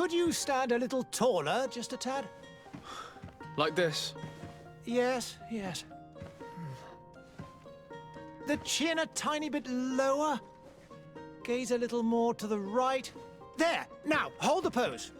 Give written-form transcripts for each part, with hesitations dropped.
Could you stand a little taller, just a tad? Like this? Yes, yes. The chin a tiny bit lower. Gaze a little more to the right. There! Now, hold the pose.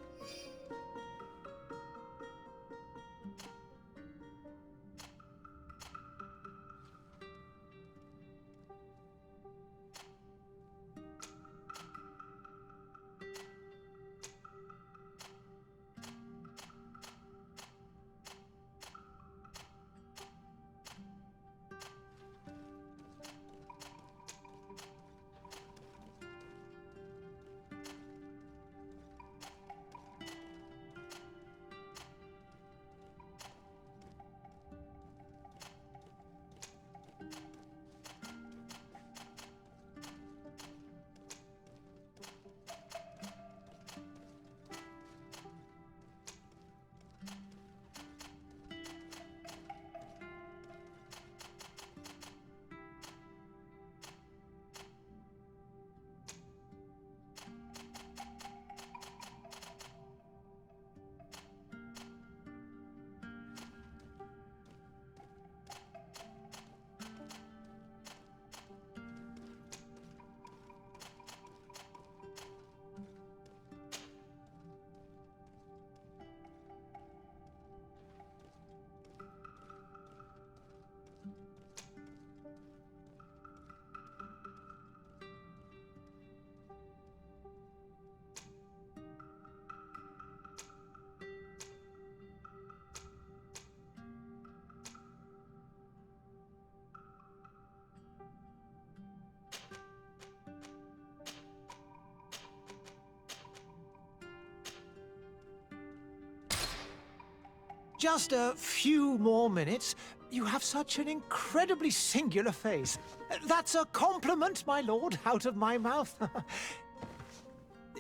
Just a few more minutes. You have such an incredibly singular face. That's a compliment, my lord, out of my mouth.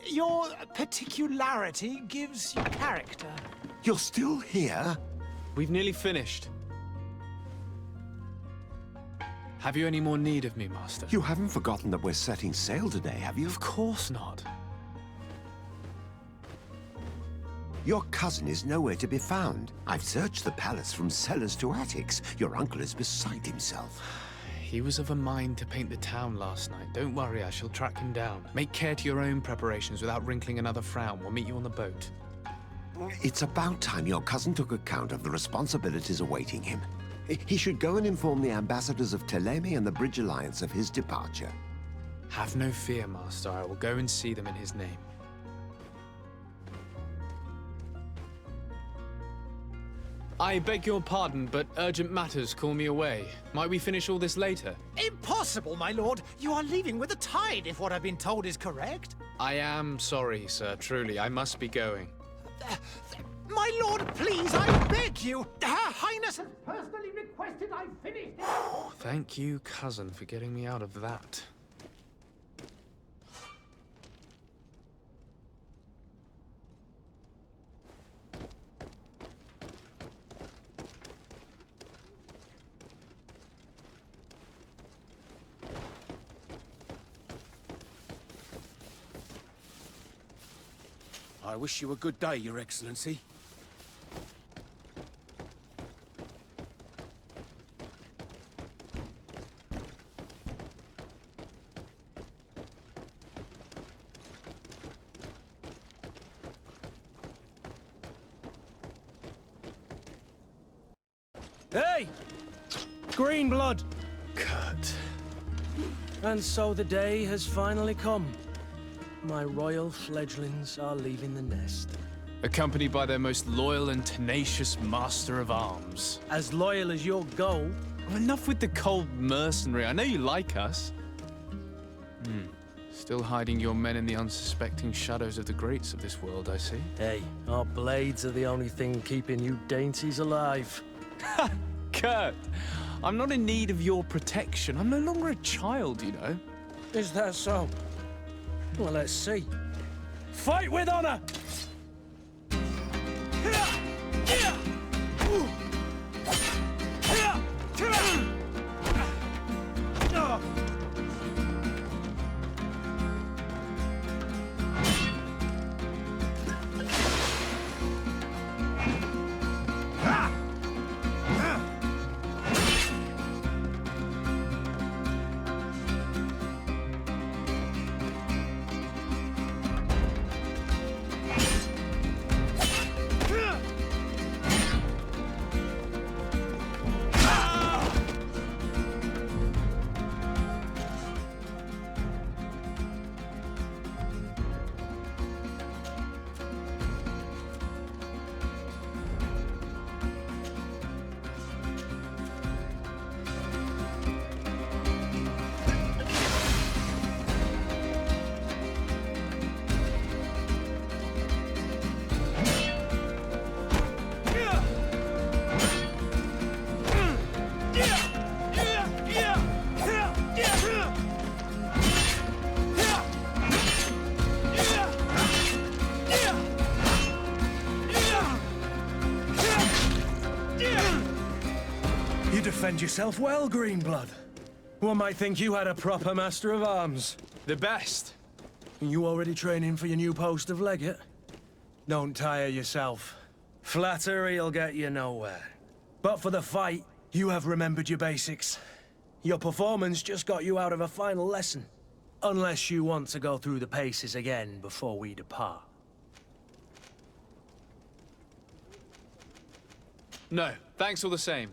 Your particularity gives you character. You're still here? We've nearly finished. Have you any more need of me, Master? You haven't forgotten that we're setting sail today, have you? Of course not. Your cousin is nowhere to be found. I've searched the palace from cellars to attics. Your uncle is beside himself. He was of a mind to paint the town last night. Don't worry, I shall track him down. Make care to your own preparations without wrinkling another frown. We'll meet you on the boat. It's about time your cousin took account of the responsibilities awaiting him. He should go and inform the ambassadors of Teleme and the Bridge Alliance of his departure. Have no fear, Master. I will go and see them in his name. I beg your pardon, but urgent matters call me away. Might we finish all this later? Impossible, my lord. You are leaving with the tide, if what I've been told is correct. I am sorry, sir. Truly, I must be going. My lord, please, I beg you. Her Highness has personally requested I finish this. Thank you, cousin, for getting me out of that. I wish you a good day, Your Excellency. Hey! Green blood! Kurt. And so the day has finally come. My royal fledglings are leaving the nest. Accompanied by their most loyal and tenacious master of arms. As loyal as your gold. Enough with the cold mercenary. I know you like us. Still hiding your men in the unsuspecting shadows of the greats of this world, I see. Hey, our blades are the only thing keeping you dainties alive. Kurt, I'm not in need of your protection. I'm no longer a child, you know. Is that so? Well, let's see. Fight with honor! You defend yourself well, Greenblood. One might think you had a proper master of arms. The best. You already training for your new post of legate? Don't tire yourself. Flattery'll get you nowhere. But for the fight, you have remembered your basics. Your performance just got you out of a final lesson. Unless you want to go through the paces again before we depart. No, thanks all the same.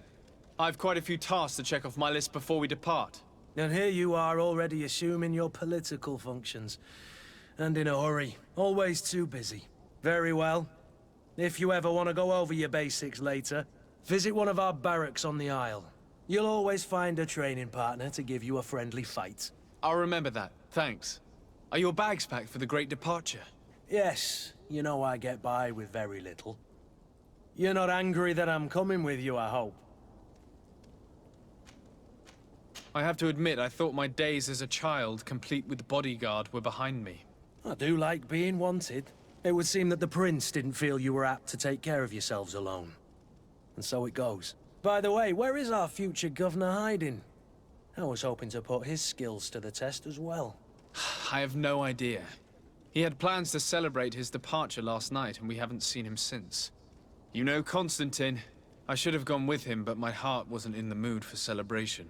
I've quite a few tasks to check off my list before we depart. And here you are already assuming your political functions. And in a hurry. Always too busy. Very well. If you ever want to go over your basics later, visit one of our barracks on the Isle. You'll always find a training partner to give you a friendly fight. I'll remember that, thanks. Are your bags packed for the great departure? Yes, you know I get by with very little. You're not angry that I'm coming with you, I hope. I have to admit, I thought my days as a child, complete with bodyguard, were behind me. I do like being wanted. It would seem that the Prince didn't feel you were apt to take care of yourselves alone. And so it goes. By the way, where is our future governor hiding? I was hoping to put his skills to the test as well. I have no idea. He had plans to celebrate his departure last night, and we haven't seen him since. You know Constantine. I should have gone with him, but my heart wasn't in the mood for celebration.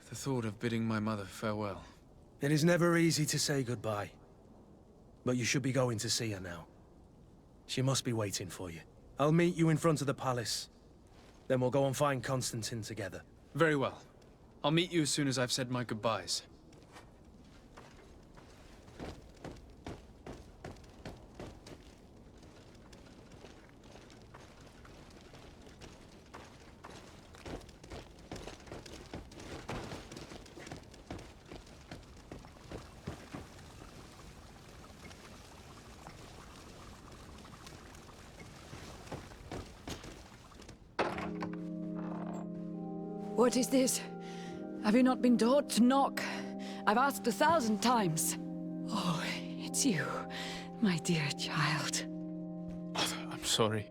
The thought of bidding my mother farewell. It is never easy to say goodbye. But you should be going to see her now. She must be waiting for you. I'll meet you in front of the palace. Then we'll go and find Constantine together. Very well. I'll meet you as soon as I've said my goodbyes. What is this? Have you not been taught to knock? I've asked 1,000 times. Oh, it's you, my dear child. Mother, I'm sorry.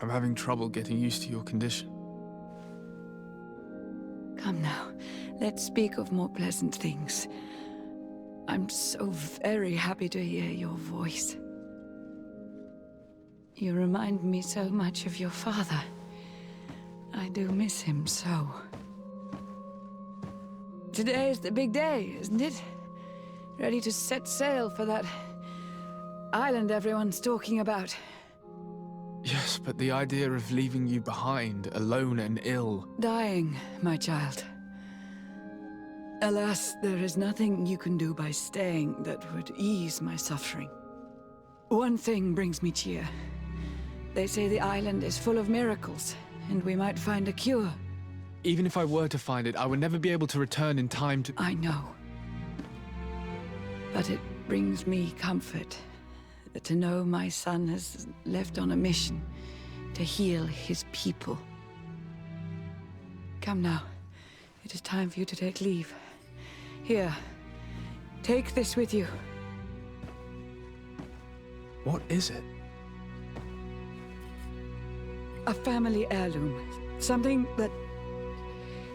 I'm having trouble getting used to your condition. Come now, let's speak of more pleasant things. I'm so very happy to hear your voice. You remind me so much of your father. I do miss him so. Today is the big day, isn't it? Ready to set sail for that island everyone's talking about. Yes, but the idea of leaving you behind, alone and ill... Dying, my child. Alas, there is nothing you can do by staying that would ease my suffering. One thing brings me cheer. They say the island is full of miracles, and we might find a cure. Even if I were to find it, I would never be able to return in time to... I know. But it brings me comfort to know my son has left on a mission to heal his people. Come now. It is time for you to take leave. Here, take this with you. What is it? A family heirloom. Something that...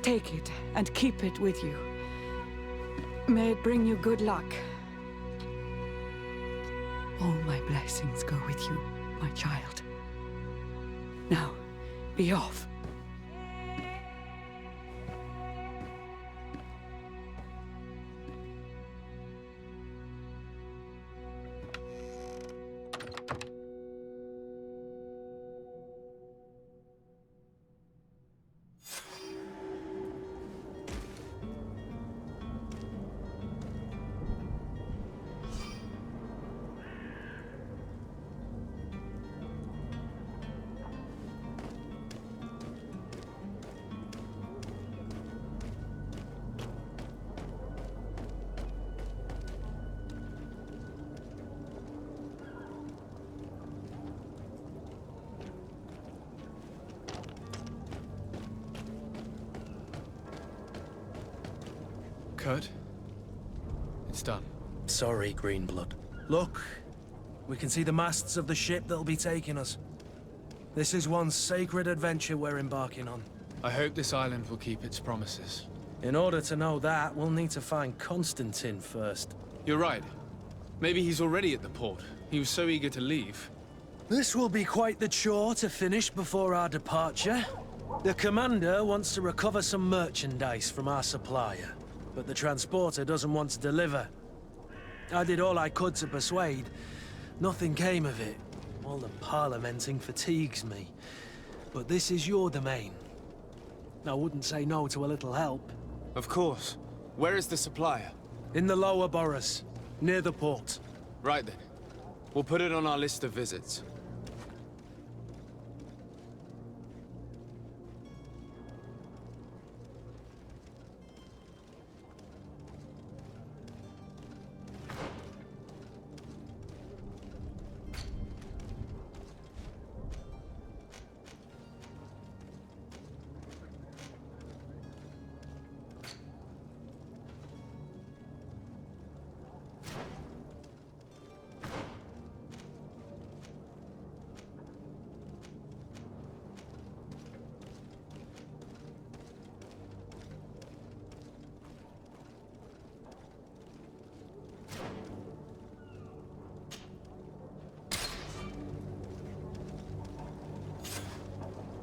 Take it and keep it with you. May it bring you good luck. All my blessings go with you, my child. Now, be off. Kurt? It's done. Sorry, Greenblood. Look, we can see the masts of the ship that'll be taking us. This is one sacred adventure we're embarking on. I hope this island will keep its promises. In order to know that, we'll need to find Constantine first. You're right. Maybe he's already at the port. He was so eager to leave. This will be quite the chore to finish before our departure. The commander wants to recover some merchandise from our supplier, but the transporter doesn't want to deliver. I did all I could to persuade. Nothing came of it. All the parliamenting fatigues me. But this is your domain. I wouldn't say no to a little help. Of course. Where is the supplier? In the lower boroughs, near the port. Right then. We'll put it on our list of visits.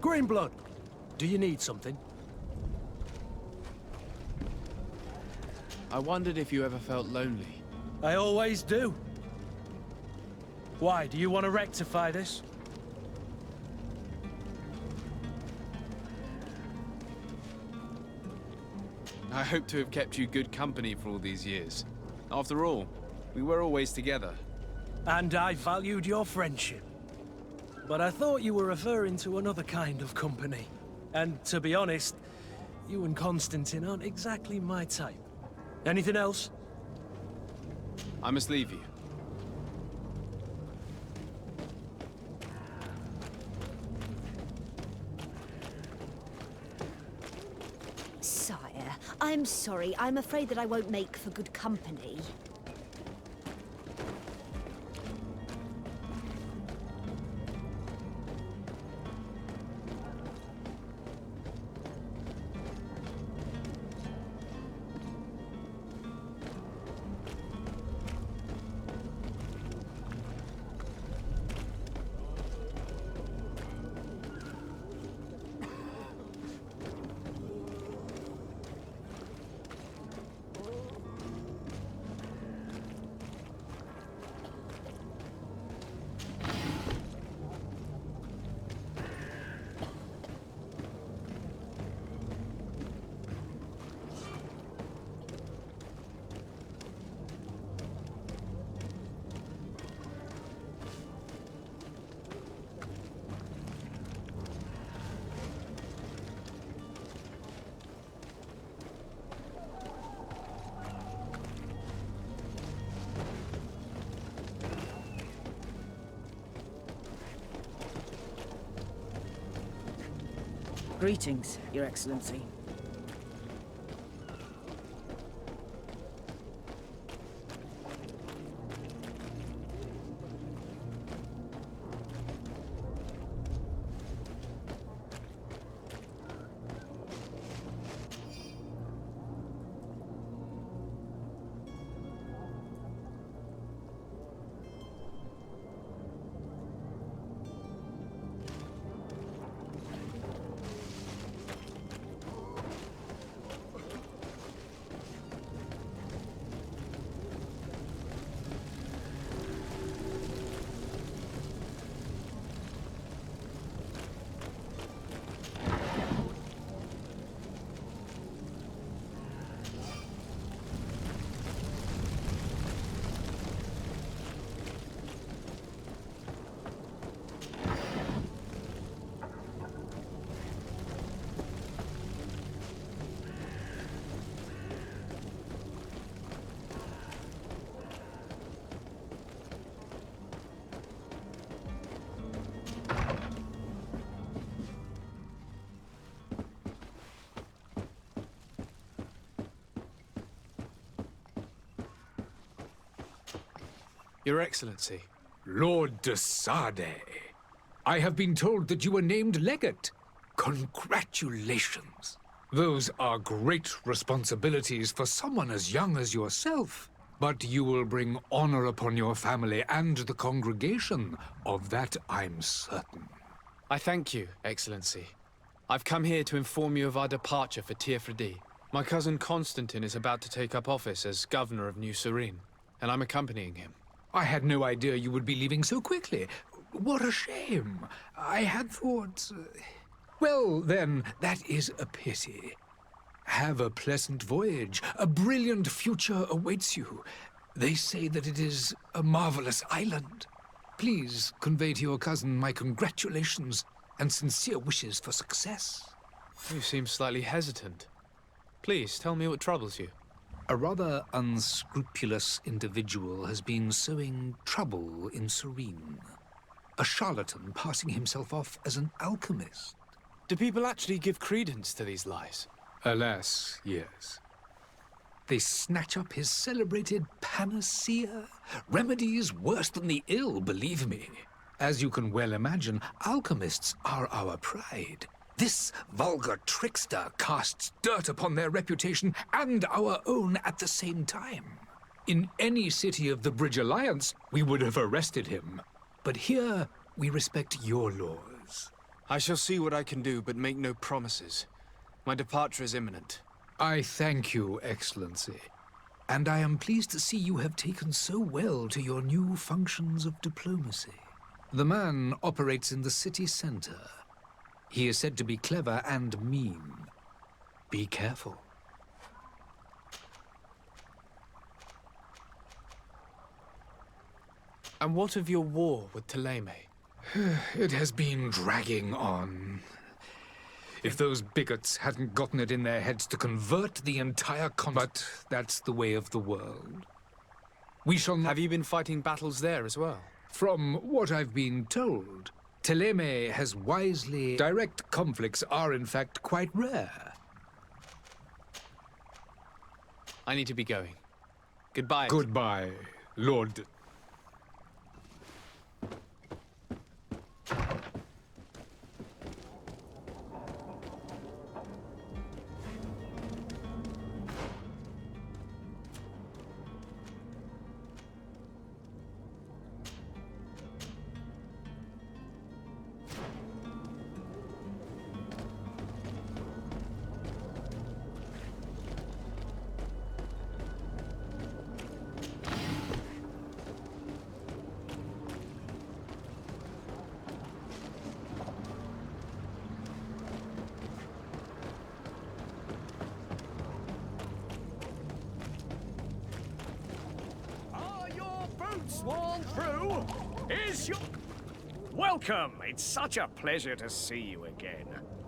Greenblood, do you need something? I wondered if you ever felt lonely. I always do. Why, do you want to rectify this? I hope to have kept you good company for all these years. After all, we were always together. And I valued your friendship. But I thought you were referring to another kind of company. And to be honest, you and Constantine aren't exactly my type. Anything else? I must leave you. Sire, I'm sorry. I'm afraid that I won't make for good company. Greetings, Your Excellency. Your Excellency. Lord de Sade. I have been told that you were named legate. Congratulations. Those are great responsibilities for someone as young as yourself. But you will bring honor upon your family and the congregation. Of that, I'm certain. I thank you, Excellency. I've come here to inform you of our departure for Tirfredi. My cousin Constantine is about to take up office as governor of New Serene, and I'm accompanying him. I had no idea you would be leaving so quickly. What a shame. I had thought... Well, then, that is a pity. Have a pleasant voyage. A brilliant future awaits you. They say that it is a marvelous island. Please convey to your cousin my congratulations and sincere wishes for success. You seem slightly hesitant. Please, tell me what troubles you. A rather unscrupulous individual has been sowing trouble in Serene. A charlatan passing himself off as an alchemist. Do people actually give credence to these lies? Alas, yes. They snatch up his celebrated panacea. Remedies worse than the ill, believe me. As you can well imagine, alchemists are our pride. This vulgar trickster casts dirt upon their reputation and our own at the same time. In any city of the Bridge Alliance, we would have arrested him. But here, we respect your laws. I shall see what I can do, but make no promises. My departure is imminent. I thank you, Excellency. And I am pleased to see you have taken so well to your new functions of diplomacy. The man operates in the city center. He is said to be clever and mean. Be careful. And what of your war with Thélème? It has been dragging on. If those bigots hadn't gotten it in their heads to convert the entire But that's the way of the world. We shall not... Have you been fighting battles there as well? From what I've been told, Thélème has wisely... Direct conflicts are in fact quite rare. I need to be going. Goodbye. Goodbye, Lord... Sworn through is your... Welcome! It's such a pleasure to see you again.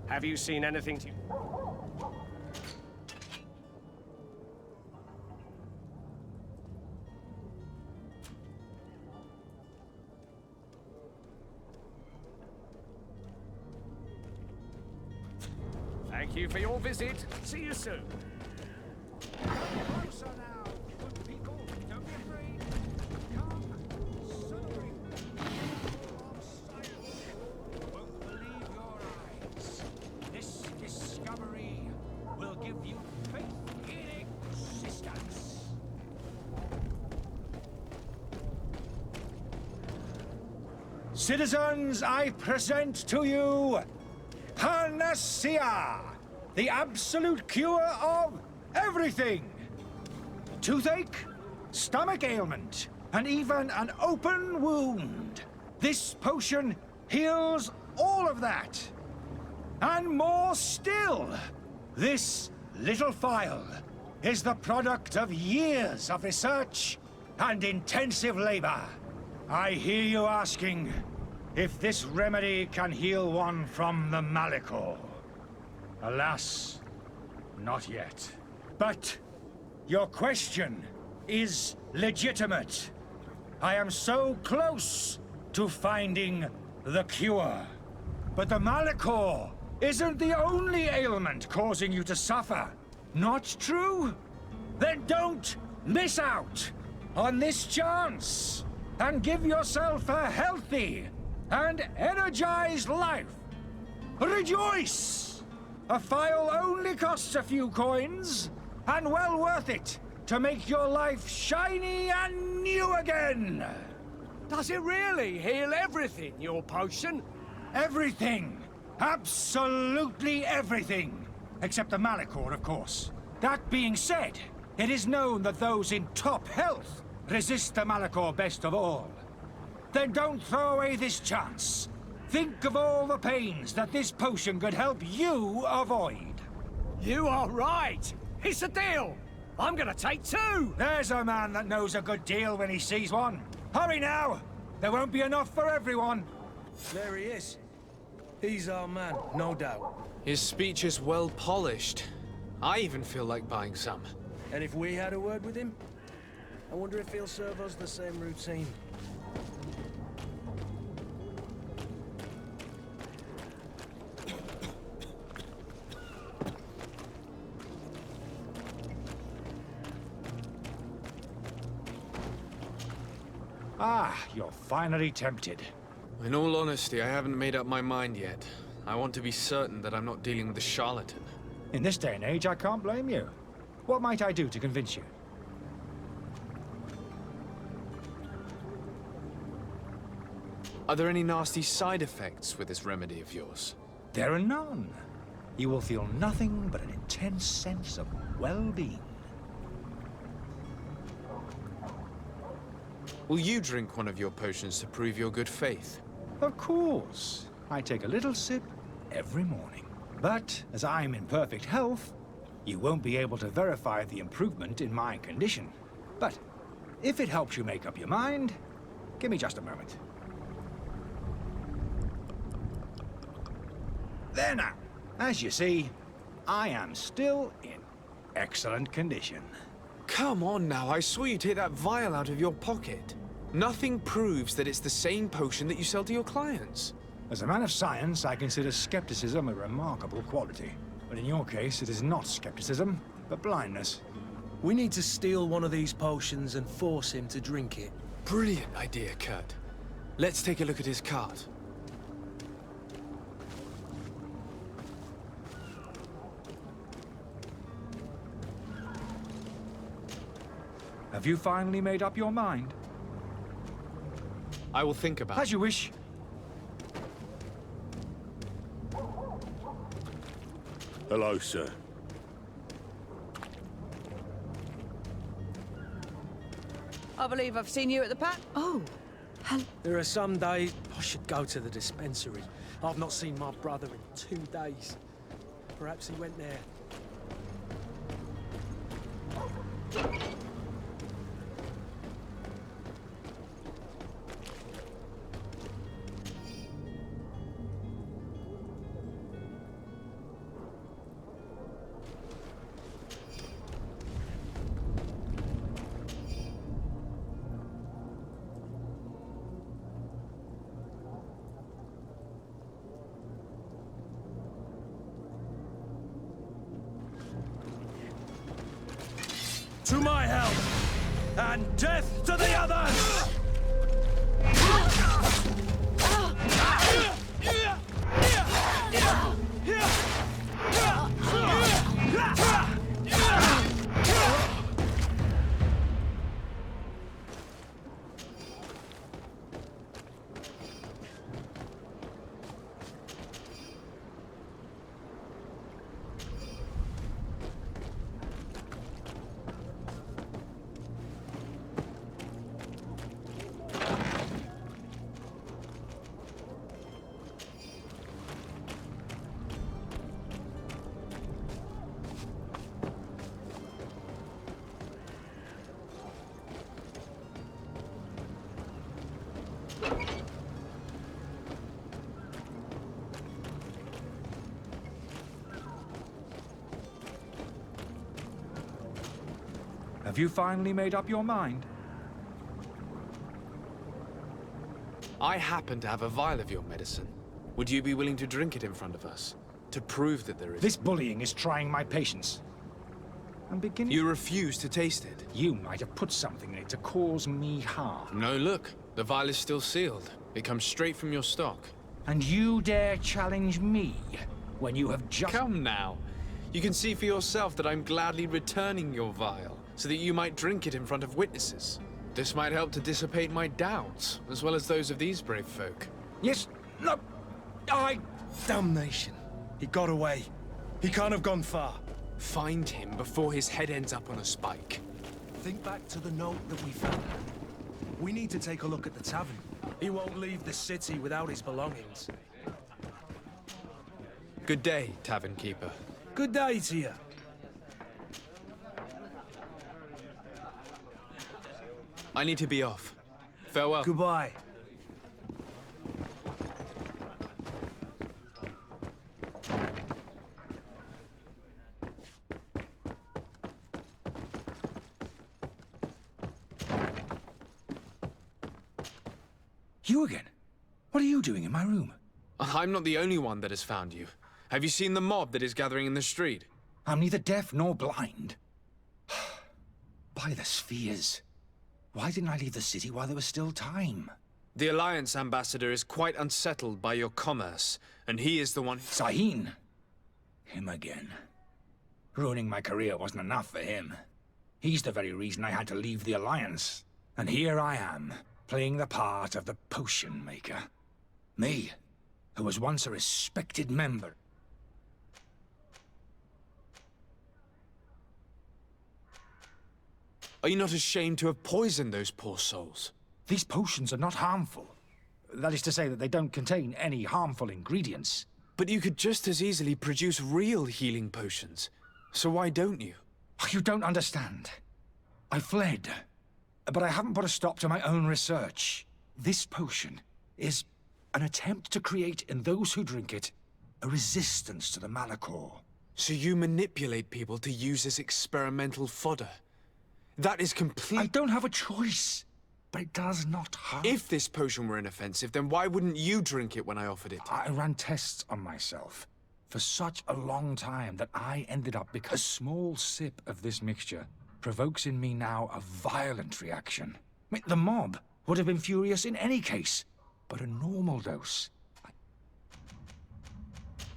Have you seen anything to... Thank you for your visit. See you soon. Closer now, good people. Don't be afraid. Come, celebrate. Of silence. Won't believe your eyes. This discovery will give you faith in existence. Citizens, I present to you Panacea, the absolute cure of everything. Toothache, stomach ailment, and even an open wound. This potion heals all of that. And more still. This little phial is the product of years of research and intensive labor. I hear you asking if this remedy can heal one from the Malichor. Alas, not yet. But your question is legitimate. I am so close to finding the cure. But the Malichor isn't the only ailment causing you to suffer. Not true? Then don't miss out on this chance and give yourself a healthy and energized life. rejoice! A phial only costs a few coins, and well worth it to make your life shiny and new again! Does it really heal everything, your potion? Everything! Absolutely everything! Except the Malachor, of course. That being said, it is known that those in top health resist the Malachor best of all. Then don't throw away this chance. Think of all the pains that this potion could help you avoid. You are right! It's a deal! I'm gonna take 2! There's a man that knows a good deal when he sees one. Hurry now! There won't be enough for everyone. There he is. He's our man, no doubt. His speech is well polished. I even feel like buying some. And if we had a word with him, I wonder if he'll serve us the same routine. Ah, you're finally tempted. In all honesty, I haven't made up my mind yet. I want to be certain that I'm not dealing with a charlatan. In this day and age, I can't blame you. What might I do to convince you? Are there any nasty side effects with this remedy of yours? There are none. You will feel nothing but an intense sense of well-being. Will you drink one of your potions to prove your good faith? Of course. I take a little sip every morning. But as I'm in perfect health, you won't be able to verify the improvement in my condition. But if it helps you make up your mind, give me just a moment. There now. As you see, I am still in excellent condition. Come on now, I saw you take that vial out of your pocket. Nothing proves that it's the same potion that you sell to your clients. As a man of science, I consider skepticism a remarkable quality. But in your case, it is not skepticism, but blindness. We need to steal one of these potions and force him to drink it. Brilliant idea, Kurt. Let's take a look at his cart. Have you finally made up your mind? I will think about it. As you wish. Hello, sir. I believe I've seen you at the pat. Oh, There are some days I should go to the dispensary. I've not seen my brother in 2 days. Perhaps he went there. To my help! And death to the others! Have you finally made up your mind? I happen to have a vial of your medicine. Would you be willing to drink it in front of us? To prove that there is... This bullying is trying my patience. I'm beginning... You refuse to taste it? You might have put something in it to cause me harm. No, look. The vial is still sealed. It comes straight from your stock. And you dare challenge me when you have just... Come now. You can see for yourself that I'm gladly returning your vial, so that you might drink it in front of witnesses. This might help to dissipate my doubts, as well as those of these brave folk. Yes, no, I... Damnation. He got away. He can't have gone far. Find him before his head ends up on a spike. Think back to the note that we found. We need to take a look at the tavern. He won't leave the city without his belongings. Good day, tavern keeper. Good day to you. I need to be off. Farewell. Goodbye. You again? What are you doing in my room? I'm not the only one that has found you. Have you seen the mob that is gathering in the street? I'm neither deaf nor blind. By the spheres. Why didn't I leave the city while there was still time? The Alliance ambassador is quite unsettled by your commerce, and he is the one... Sahin. Him again. Ruining my career wasn't enough for him. He's the very reason I had to leave the Alliance. And here I am, playing the part of the potion maker. Me, who was once a respected member. Are you not ashamed to have poisoned those poor souls? These potions are not harmful. That is to say that they don't contain any harmful ingredients. But you could just as easily produce real healing potions. So why don't you? You don't understand. I fled. But I haven't put a stop to my own research. This potion is an attempt to create in those who drink it a resistance to the Malachor. So you manipulate people to use as experimental fodder? That is complete... I don't have a choice, but it does not harm. If this potion were inoffensive, then why wouldn't you drink it when I offered it? I ran tests on myself for such a long time that I ended up because a small sip of this mixture provokes in me now a violent reaction. I mean, the mob would have been furious in any case, but a normal dose.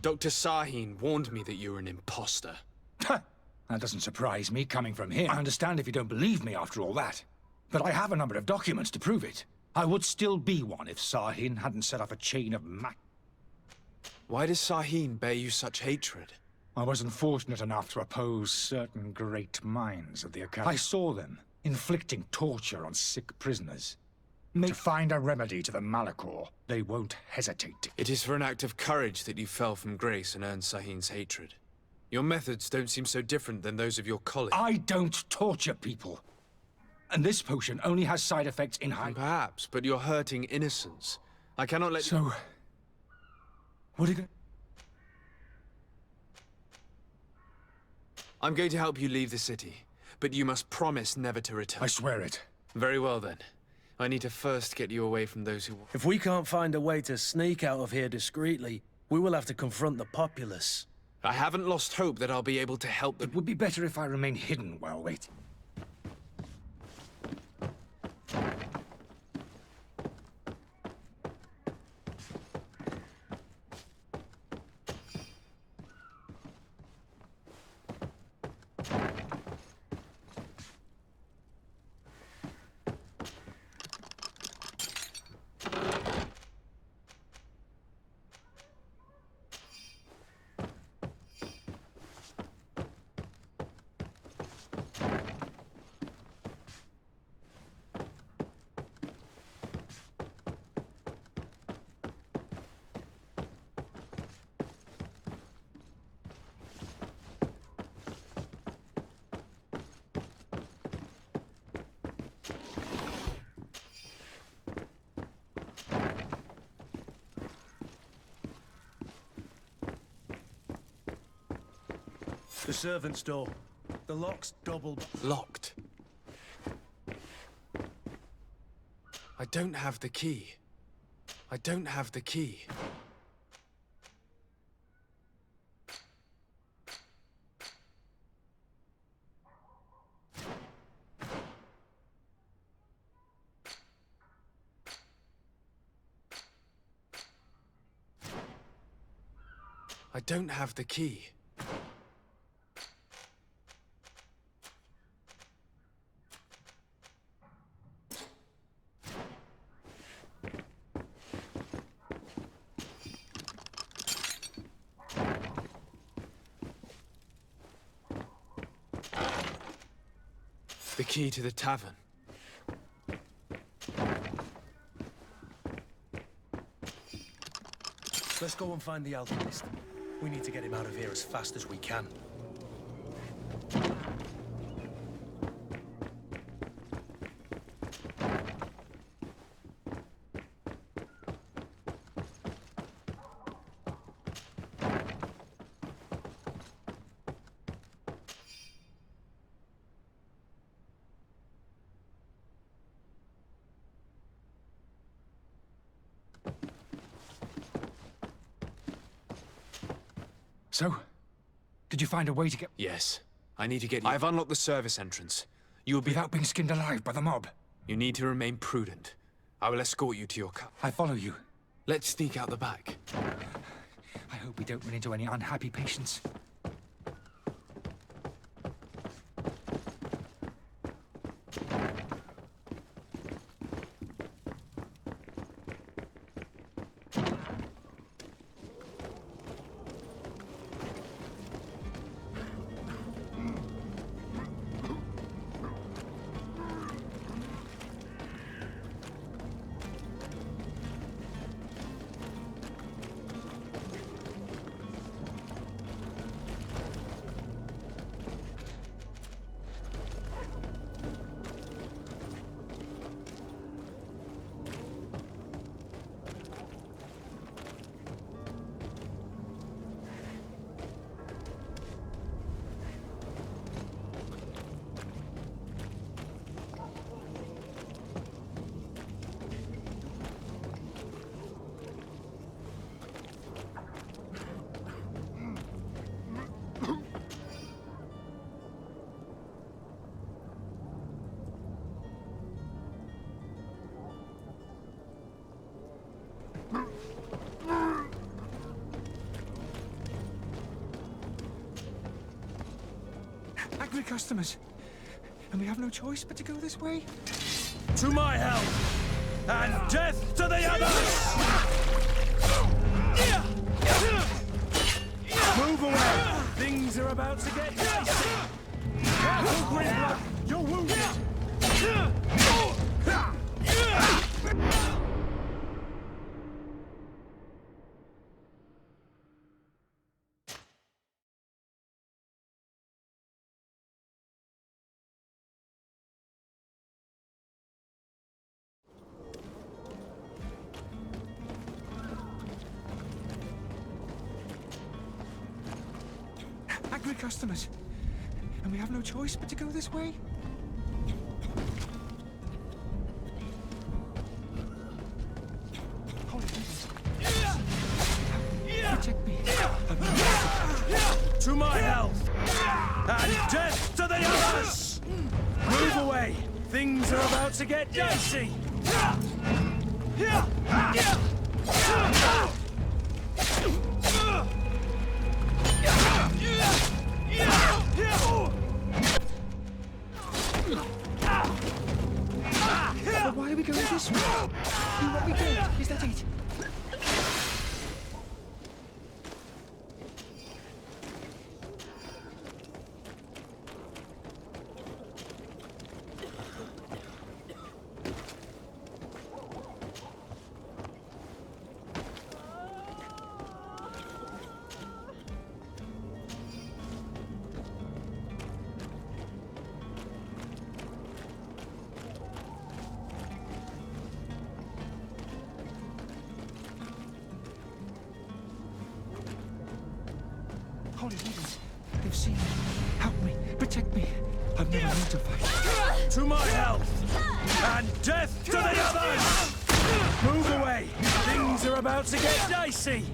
Dr. Sahin warned me that you were an imposter. That doesn't surprise me, coming from him. I understand if you don't believe me after all that. But I have a number of documents to prove it. I would still be one if Sahin hadn't set off a chain of Why does Sahin bear you such hatred? I wasn't fortunate enough to oppose certain great minds of the Academy. I saw them inflicting torture on sick prisoners. To find a remedy to the Malachor, they won't hesitate. It is for an act of courage that you fell from grace and earned Sahin's hatred. Your methods don't seem so different than those of your colleagues. I don't torture people. And this potion only has side effects in high... Perhaps, but you're hurting innocents. I cannot let... So... what are you going... I'm going to help you leave the city, but you must promise never to return. I swear it. Very well then. I need to first get you away from those who... If we can't find a way to sneak out of here discreetly, we will have to confront the populace. I haven't lost hope that I'll be able to help them. It would be better if I remain hidden while waiting. The servant's door. The lock's double... Locked. I don't have the key. I don't have the key. I don't have the key. The key to the tavern. Let's go and find the alchemist. We need to get him out of here as fast as we can. So, did you find a way to get... Yes. I need to get you... I've unlocked the service entrance. You will be... without being skinned alive by the mob? You need to remain prudent. I will escort you to your car. I follow you. Let's sneak out the back. I hope we don't run into any unhappy patients. Angry customers. And we have no choice but to go this way? To my help! And death to the others! Move away! Things are about to get dicey! Careful, GreedFall! You're wounded! Angry customers. And we have no choice but to go this way? Holy goodness. Protect me. To my health! And death to the others! Move away! Things are about to get dicey! But why are we going this way? Do what we did. Is that it? Holy leaders, they've seen me. Help me, protect me. I've never learned to fight. To my health! And death to the others! Move away! Things are about to get dicey!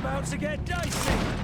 about to get dicey.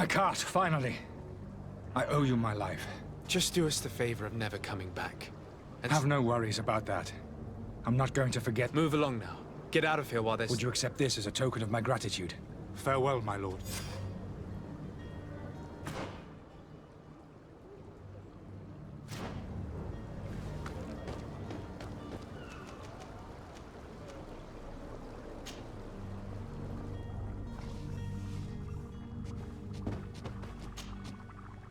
My cart, finally. I owe you my life. Just do us the favor of never coming back. And Have no worries about that. I'm not going to forget. move along now. Get out of here while there's... Would you accept this as a token of my gratitude? Farewell, my lord.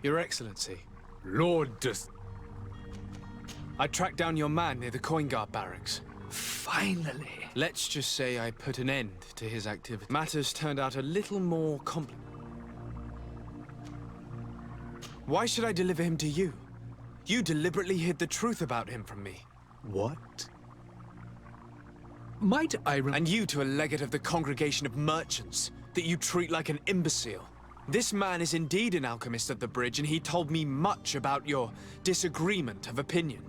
Your Excellency, Lord doth... I tracked down your man near the coin guard barracks. Finally. Let's just say I put an end to his activity. Matters turned out a little more complicated. Why should I deliver him to you? You deliberately hid the truth about him from me. What? Might I And you to a legate of the Congregation of Merchants that you treat like an imbecile. This man is indeed an alchemist at the bridge, and he told me much about your disagreement of opinion.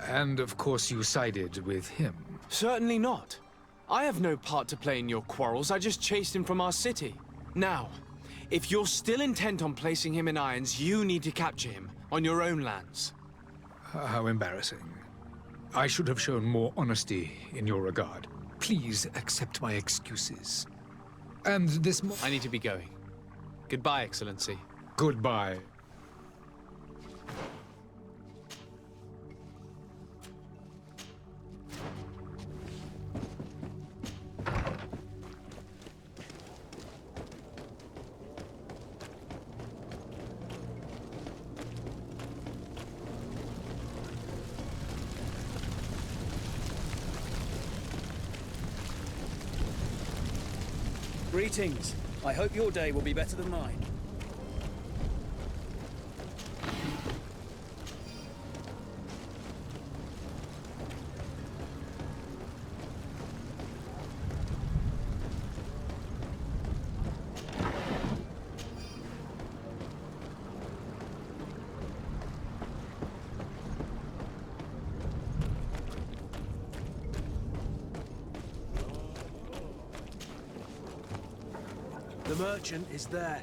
And of course you sided with him. Certainly not. I have no part to play in your quarrels. I just chased him from our city. Now, if you're still intent on placing him in irons, you need to capture him on your own lands. How embarrassing. I should have shown more honesty in your regard. Please accept my excuses. And this I need to be going. Goodbye, Excellency. Goodbye. Greetings. I hope your day will be better than mine. The merchant is there.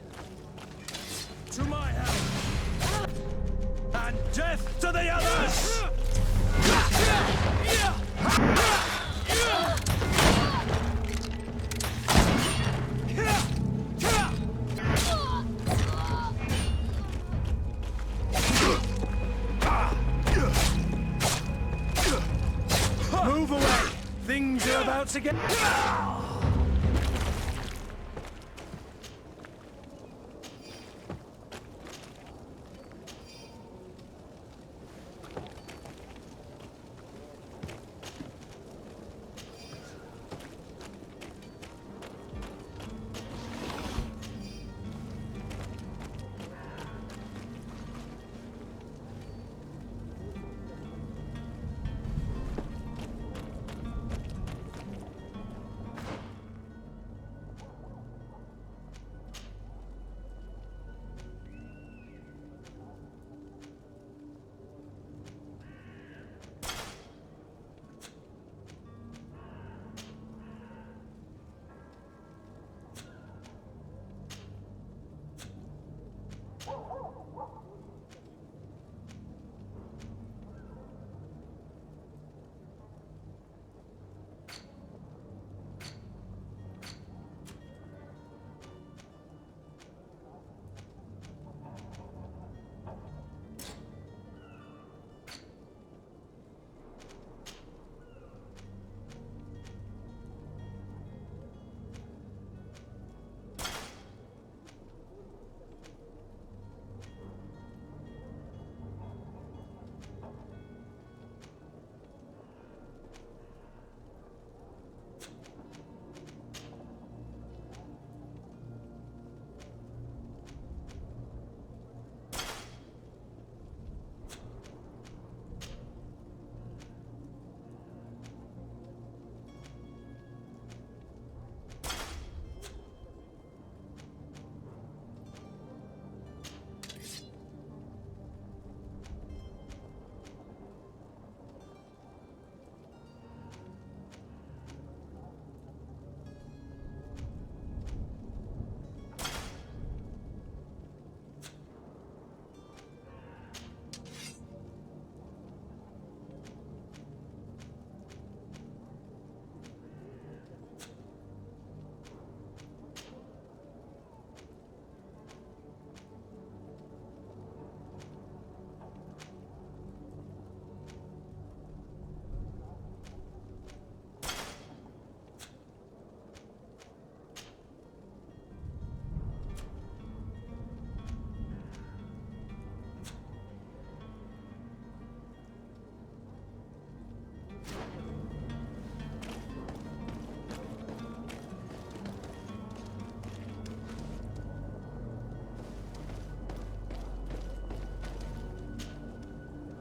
To my help! And death to the others! Move away! Things are about to get...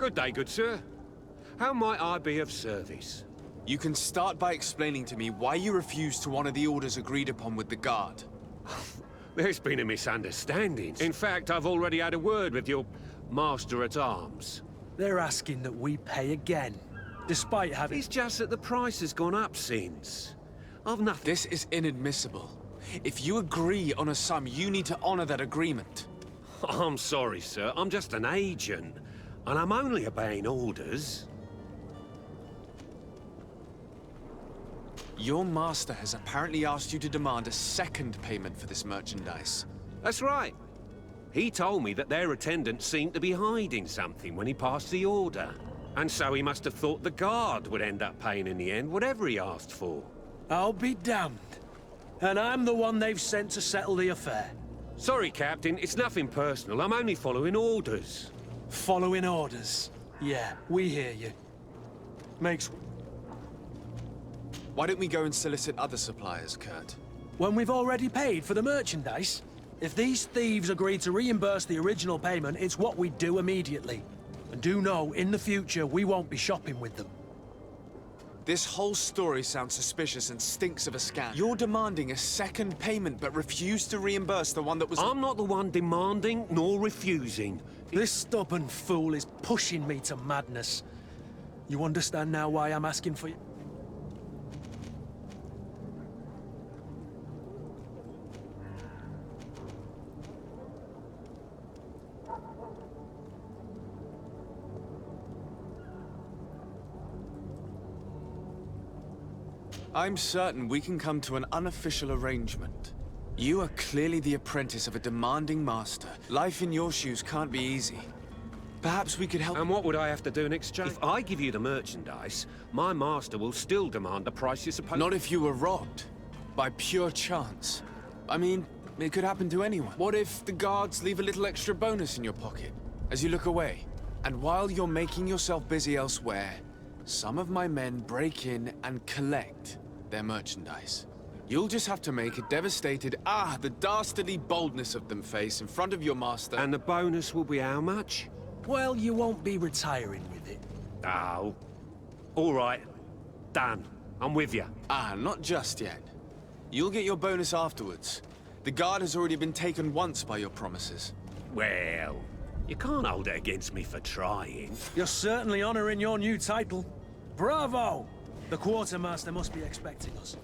Good day, good sir. How might I be of service? You can start by explaining to me why you refused to honor the orders agreed upon with the guard. There's been a misunderstanding. In fact, I've already had a word with your master-at-arms. They're asking that we pay again, despite having... It's just that the price has gone up since. I've nothing... This is inadmissible. If you agree on a sum, you need to honor that agreement. I'm sorry, sir. I'm just an agent. And I'm only obeying orders. Your master has apparently asked you to demand a second payment for this merchandise. That's right. He told me that their attendant seemed to be hiding something when he passed the order. And so he must have thought the guard would end up paying in the end, whatever he asked for. I'll be damned. And I'm the one they've sent to settle the affair. Sorry, Captain. It's nothing personal. I'm only following orders. Following orders. Yeah, we hear you. Makes... Why don't we go and solicit other suppliers, Kurt? When we've already paid for the merchandise? If these thieves agree to reimburse the original payment, it's what we do immediately. And do know, in the future, we won't be shopping with them. This whole story sounds suspicious and stinks of a scam. You're demanding a second payment, but refuse to reimburse the one that was... I'm not the one demanding, nor refusing. This stubborn fool is pushing me to madness. You understand now why I'm asking for you? I'm certain we can come to an unofficial arrangement. You are clearly the apprentice of a demanding master. Life in your shoes can't be easy. Perhaps we could help... And what would I have to do in exchange? If I give you the merchandise, my master will still demand the price you're supposed... Not if you were robbed. By pure chance. I mean, it could happen to anyone. What if the guards leave a little extra bonus in your pocket as you look away? And while you're making yourself busy elsewhere, some of my men break in and collect their merchandise. You'll just have to make a devastated, the dastardly boldness of them face in front of your master. And the bonus will be how much? Well, you won't be retiring with it. Oh. All right. Done. I'm with you. Not just yet. You'll get your bonus afterwards. The guard has already been taken once by your promises. Well, you can't hold it against me for trying. You're certainly honoring your new title. Bravo! The quartermaster must be expecting us.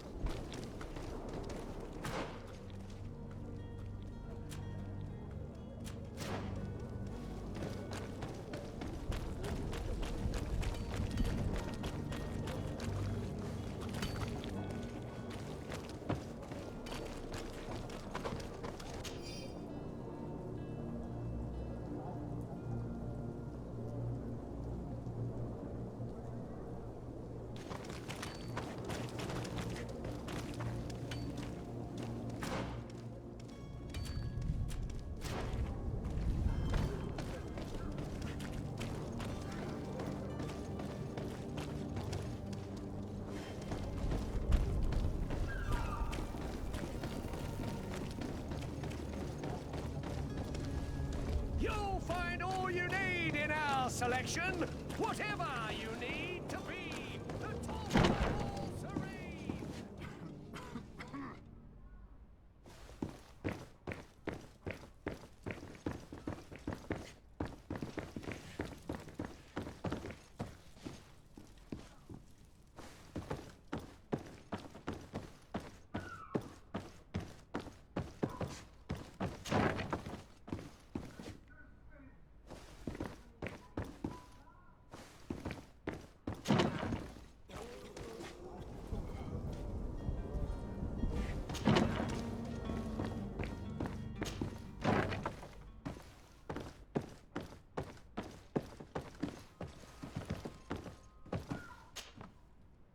You'll find all you need in our selection, whatever you need to be the top level serene.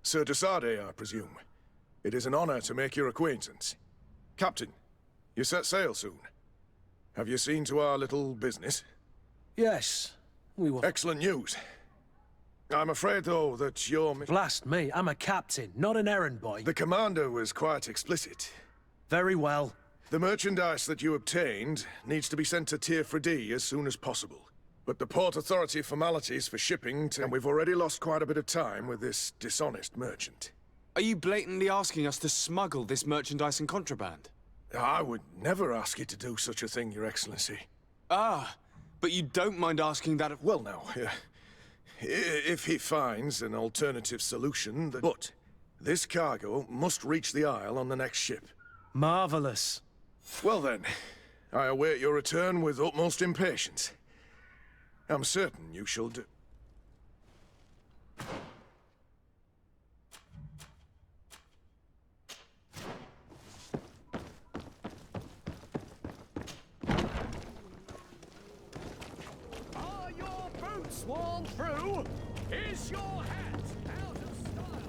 Sir Desade, I presume. It is an honor to make your acquaintance. Captain, you set sail soon. Have you seen to our little business? Yes, we will. Excellent news. I'm afraid, though, that you're... Blast me, I'm a captain, not an errand boy. The commander was quite explicit. Very well. The merchandise that you obtained needs to be sent to Tier 4D as soon as possible. But the Port Authority formalities for shipping and we've already lost quite a bit of time with this dishonest merchant. Are you blatantly asking us to smuggle this merchandise and contraband? I would never ask you to do such a thing, Your Excellency. Ah, but you don't mind asking that of... Well, now, if he finds an alternative solution, but this cargo must reach the Isle on the next ship. Marvelous. Well then, I await your return with utmost impatience. I'm certain you shall do. Are your boots worn through? Is your hat out of style?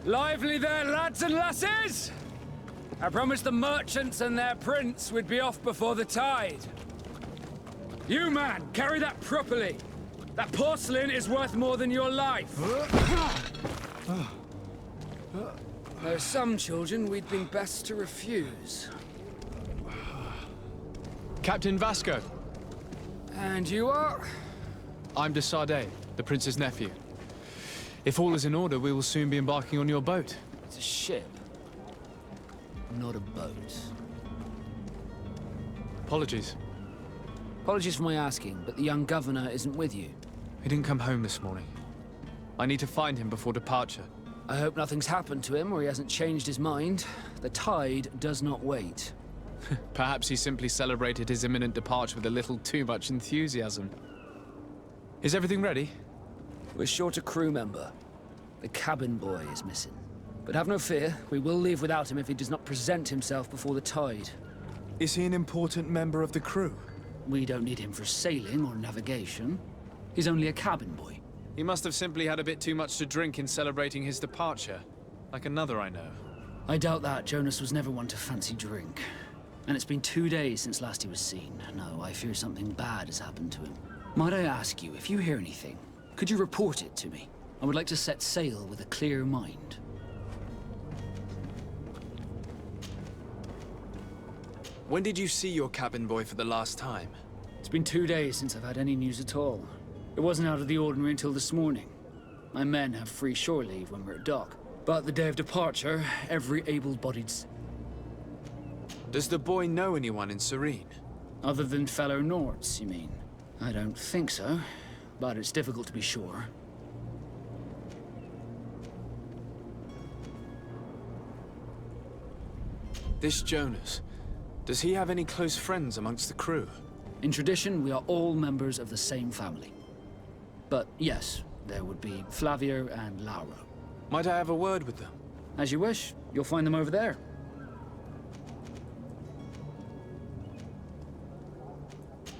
Lively there, lads and lasses! I promised the merchants and their prince we'd be off before the tide. You, man, carry that properly. That porcelain is worth more than your life. There are some children we'd been best to refuse. Captain Vasco. And you are? I'm de Sardet, the prince's nephew. If all is in order, we will soon be embarking on your boat. It's a ship, not a boat. Apologies. Apologies for my asking, but the young governor isn't with you. He didn't come home this morning. I need to find him before departure. I hope nothing's happened to him or he hasn't changed his mind. The tide does not wait. Perhaps he simply celebrated his imminent departure with a little too much enthusiasm. Is everything ready? We're short a crew member. The cabin boy is missing. But have no fear, we will leave without him if he does not present himself before the tide. Is he an important member of the crew? We don't need him for sailing or navigation. He's only a cabin boy. He must have simply had a bit too much to drink in celebrating his departure. Like another I know. I doubt that. Jonas was never one to fancy drink. And it's been 2 days since last he was seen. No, I fear something bad has happened to him. Might I ask you, if you hear anything, could you report it to me? I would like to set sail with a clear mind. When did you see your cabin boy for the last time? It's been 2 days since I've had any news at all. It wasn't out of the ordinary until this morning. My men have free shore leave when we're at dock. But the day of departure, every able-bodied... Does the boy know anyone in Serene? Other than fellow Nords, you mean? I don't think so. But it's difficult to be sure. This Jonas, does he have any close friends amongst the crew? In tradition, we are all members of the same family. But yes, there would be Flavia and Laura. Might I have a word with them? As you wish. You'll find them over there.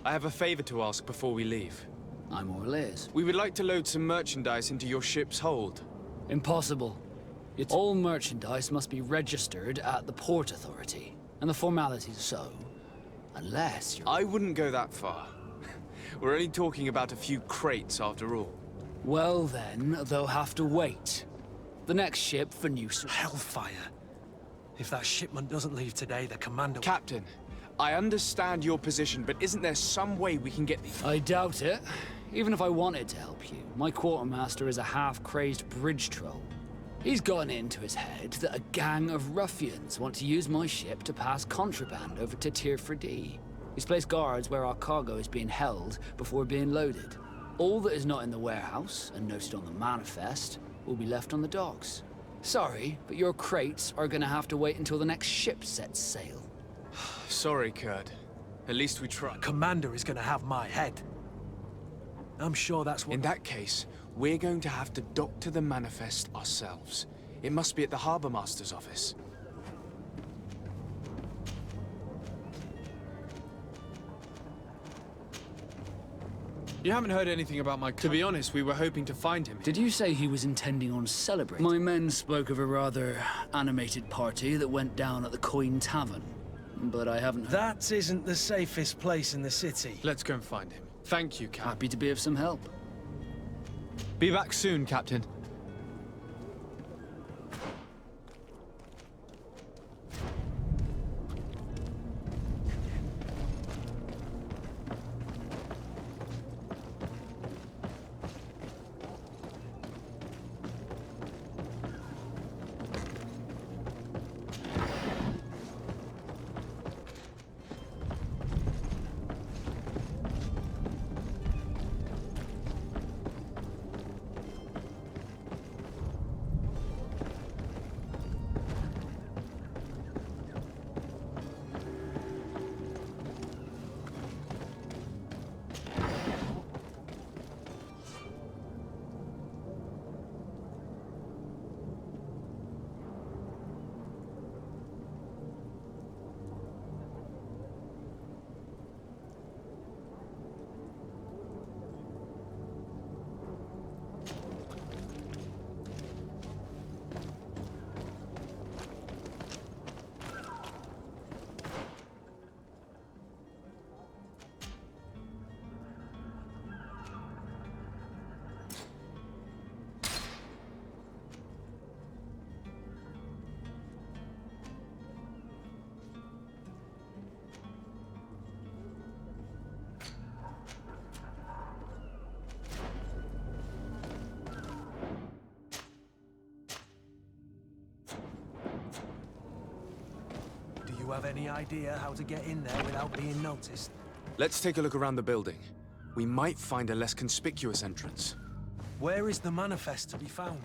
I have a favor to ask before we leave. I'm all ears. We would like to load some merchandise into your ship's hold. Impossible. All merchandise must be registered at the Port Authority, and the formalities so, unless you're... I wouldn't go that far. We're only talking about a few crates after all. Well then, they'll have to wait. The next ship for New... Hellfire. If that shipment doesn't leave today, the commander... Captain, I understand your position, but isn't there some way we can get the... I doubt it. Even if I wanted to help you, my quartermaster is a half-crazed bridge troll. He's gotten into his head that a gang of ruffians want to use my ship to pass contraband over to Tirfredi. He's placed guards where our cargo is being held before being loaded. All that is not in the warehouse, and noted on the manifest, will be left on the docks. Sorry, but your crates are gonna have to wait until the next ship sets sail. Sorry, Kurt. At least we tried. Commander is gonna have my head. I'm sure that's what... In that case, we're going to have to doctor the manifest ourselves. It must be at the Harbour Master's office. You haven't heard anything about my... To be honest, we were hoping to find him. Did you say he was intending on celebrating? My men spoke of a rather animated party that went down at the Coin Tavern, but I haven't... That isn't the safest place in the city. Let's go and find him. Thank you, Cap. Happy to be of some help. Be back soon, Captain. Do you have any idea how to get in there without being noticed? Let's take a look around the building. We might find a less conspicuous entrance. Where is the manifest to be found?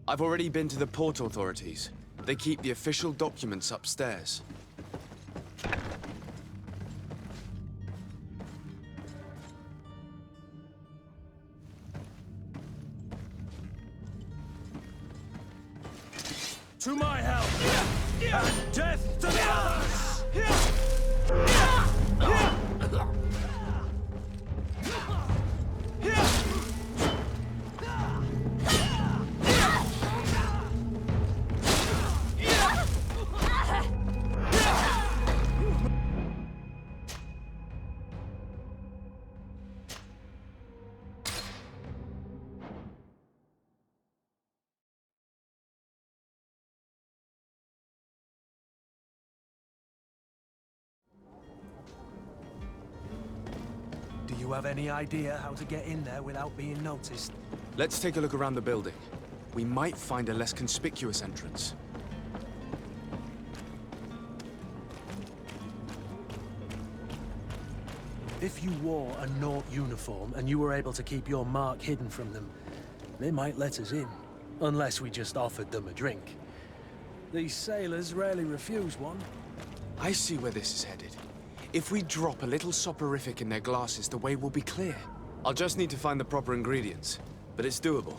I've already been to the port authorities. They keep the official documents upstairs. To my help! And death to the others! Do you have any idea how to get in there without being noticed? Let's take a look around the building. We might find a less conspicuous entrance. If you wore a Naught uniform and you were able to keep your mark hidden from them, they might let us in. Unless we just offered them a drink. These sailors rarely refuse one. I see where this is headed. If we drop a little soporific in their glasses, the way will be clear. I'll just need to find the proper ingredients, but it's doable.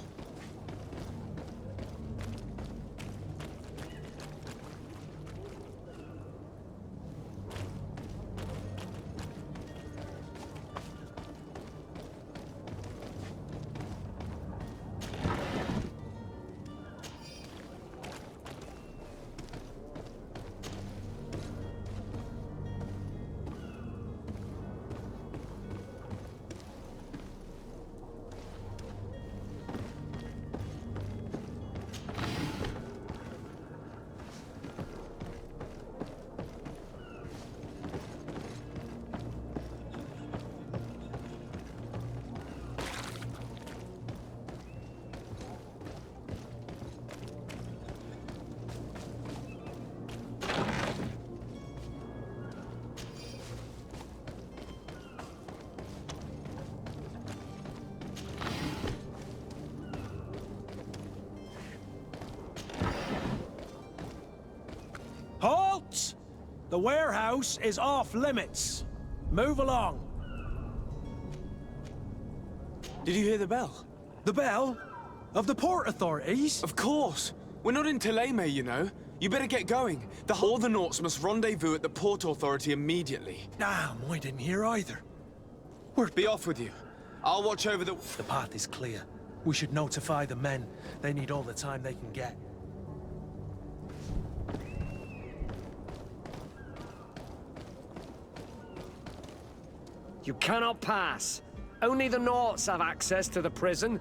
Halt! The warehouse is off limits. Move along. Did you hear the bell? The bell? Of the port authorities? Of course. We're not in Thélème, you know. You better get going. All the Nauts must rendezvous at the port authority immediately. Damn, I didn't hear either. Be off with you. I'll watch over the... The path is clear. We should notify the men. They need all the time they can get. You cannot pass. Only the Nauts have access to the prison.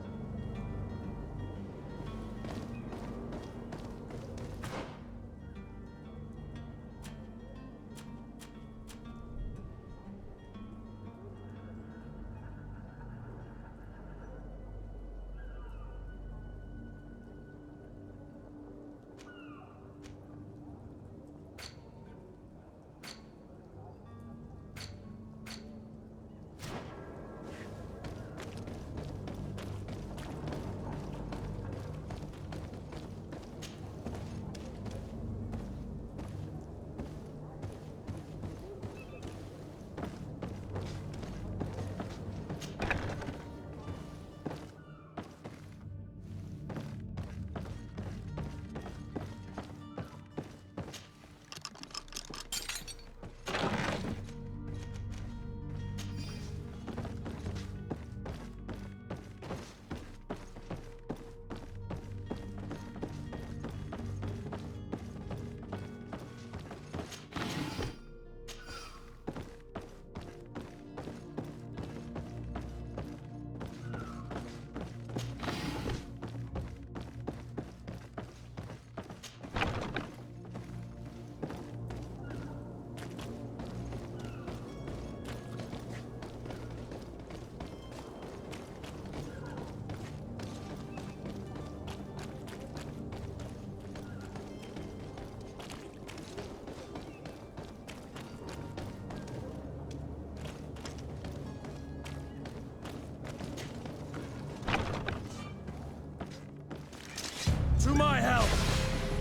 To my help!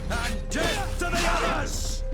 And death to the others!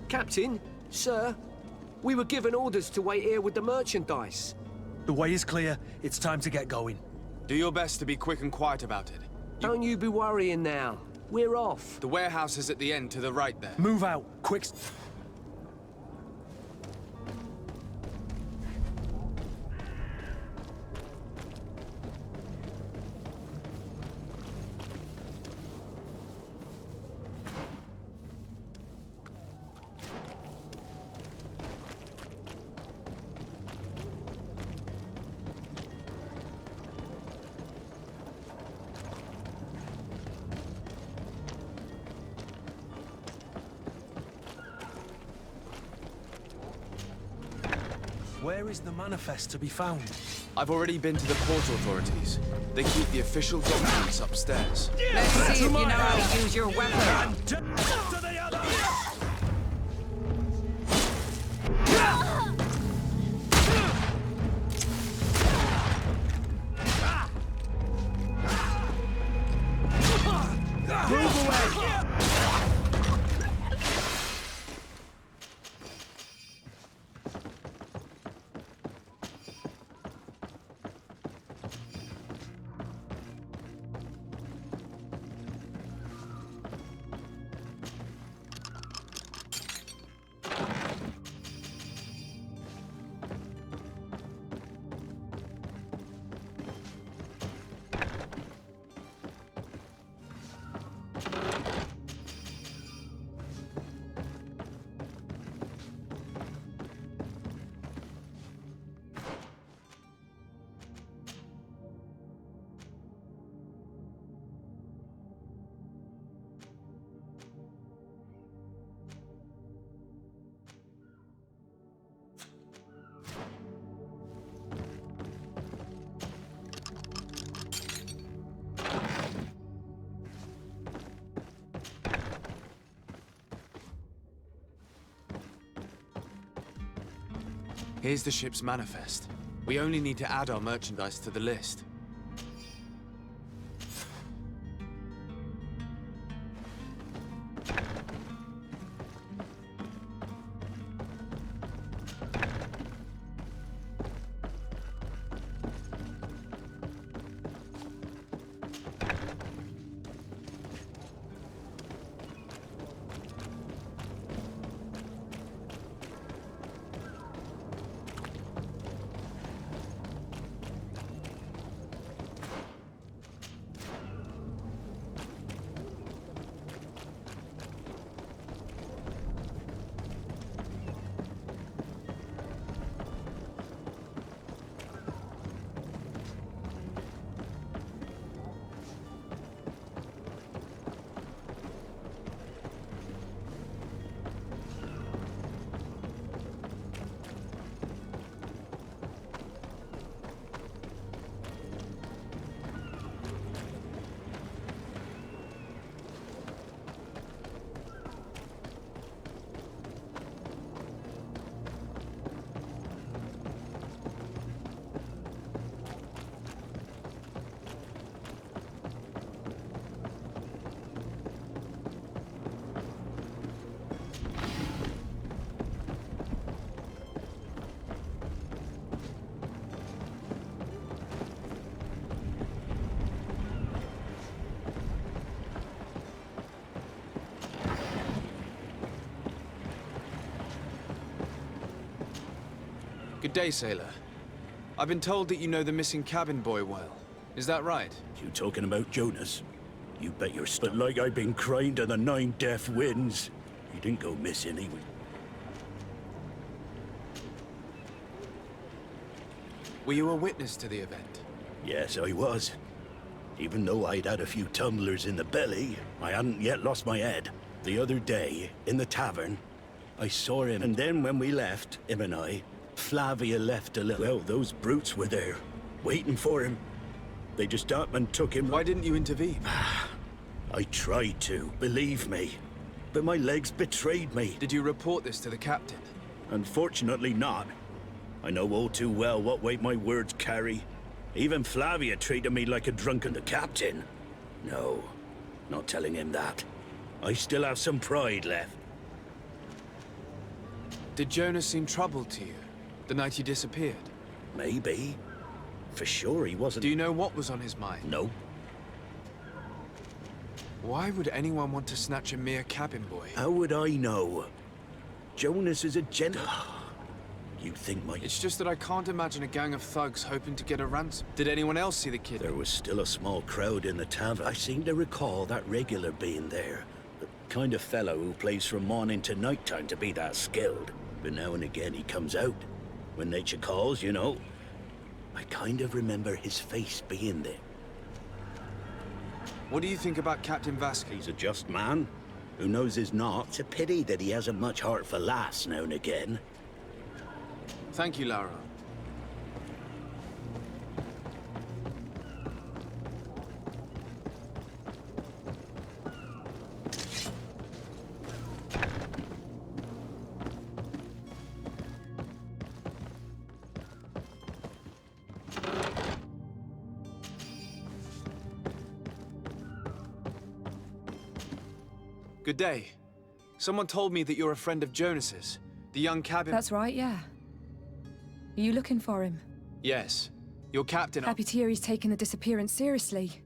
Captain, sir, we were given orders to wait here with the merchandise. The way is clear. It's time to get going. Do your best to be quick and quiet about it. Don't you be worrying now. We're off. The warehouse is at the end to the right there. Move out, quick. Where is the manifest to be found? I've already been to the port authorities. They keep the official documents upstairs. Let's see if you know how to use your weapon. Here's the ship's manifest. We only need to add our merchandise to the list. Good day, sailor. I've been told that you know the missing cabin boy well. Is that right? You talking about Jonas? You bet your but like I've been crying to the 9 deaf winds. He didn't go missing, he was... Were you a witness to the event? Yes, I was. Even though I'd had a few tumblers in the belly, I hadn't yet lost my head. The other day, in the tavern, I saw him, and then when we left, him and I, Flavia left a little... Well, those brutes were there, waiting for him. They just up and took him... Why didn't you intervene? I tried to, believe me. But my legs betrayed me. Did you report this to the captain? Unfortunately not. I know all too well what weight my words carry. Even Flavia treated me like a drunken captain. No, not telling him that. I still have some pride left. Did Jonas seem troubled to you, the night he disappeared? Maybe. For sure he wasn't... Do you know what was on his mind? No. Why would anyone want to snatch a mere cabin boy? How would I know? Jonas is a gent... You think my... It's just that I can't imagine a gang of thugs hoping to get a ransom. Did anyone else see the kid? There was still a small crowd in the tavern. I seem to recall that regular being there. The kind of fellow who plays from morning to night time to be that skilled. But now and again he comes out. When nature calls, you know. I kind of remember his face being there. What do you think about Captain Vasquez? He's a just man. Who knows his not. It's a pity that he hasn't much heart for laughs now and again. Thank you, Lara. Good day. Someone told me that you're a friend of Jonas's, the young cabin... That's right, yeah. Are you looking for him? Yes. Your captain... Happy to hear he's taking the disappearance seriously.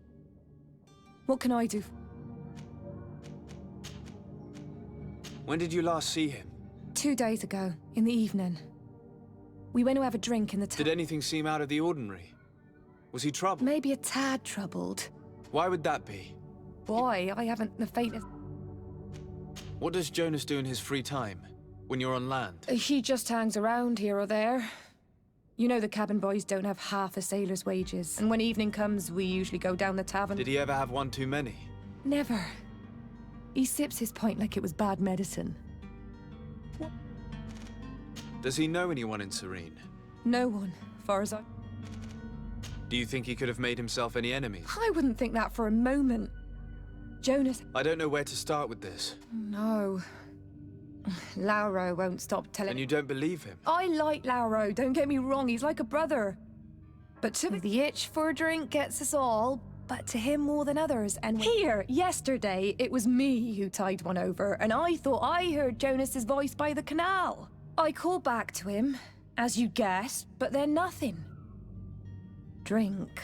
What can I do? When did you last see him? 2 days ago, in the evening. We went to have a drink in the Did anything seem out of the ordinary? Was he troubled? Maybe a tad troubled. Why would that be? Why? I haven't the faintest... What does Jonas do in his free time, when you're on land? He just hangs around here or there. You know the cabin boys don't have half a sailor's wages. And when evening comes, we usually go down the tavern. Did he ever have one too many? Never. He sips his pint like it was bad medicine. Does he know anyone in Serene? No one, far as I... Do you think he could have made himself any enemies? I wouldn't think that for a moment. Jonas... I don't know where to start with this. No. Lauro won't stop telling... And you don't believe him? I like Lauro, don't get me wrong, he's like a brother. But to the itch for a drink gets us all, but to him more than others. And here, yesterday, it was me who tied one over, and I thought I heard Jonas's voice by the canal. I called back to him, as you guessed, but then nothing. Drink.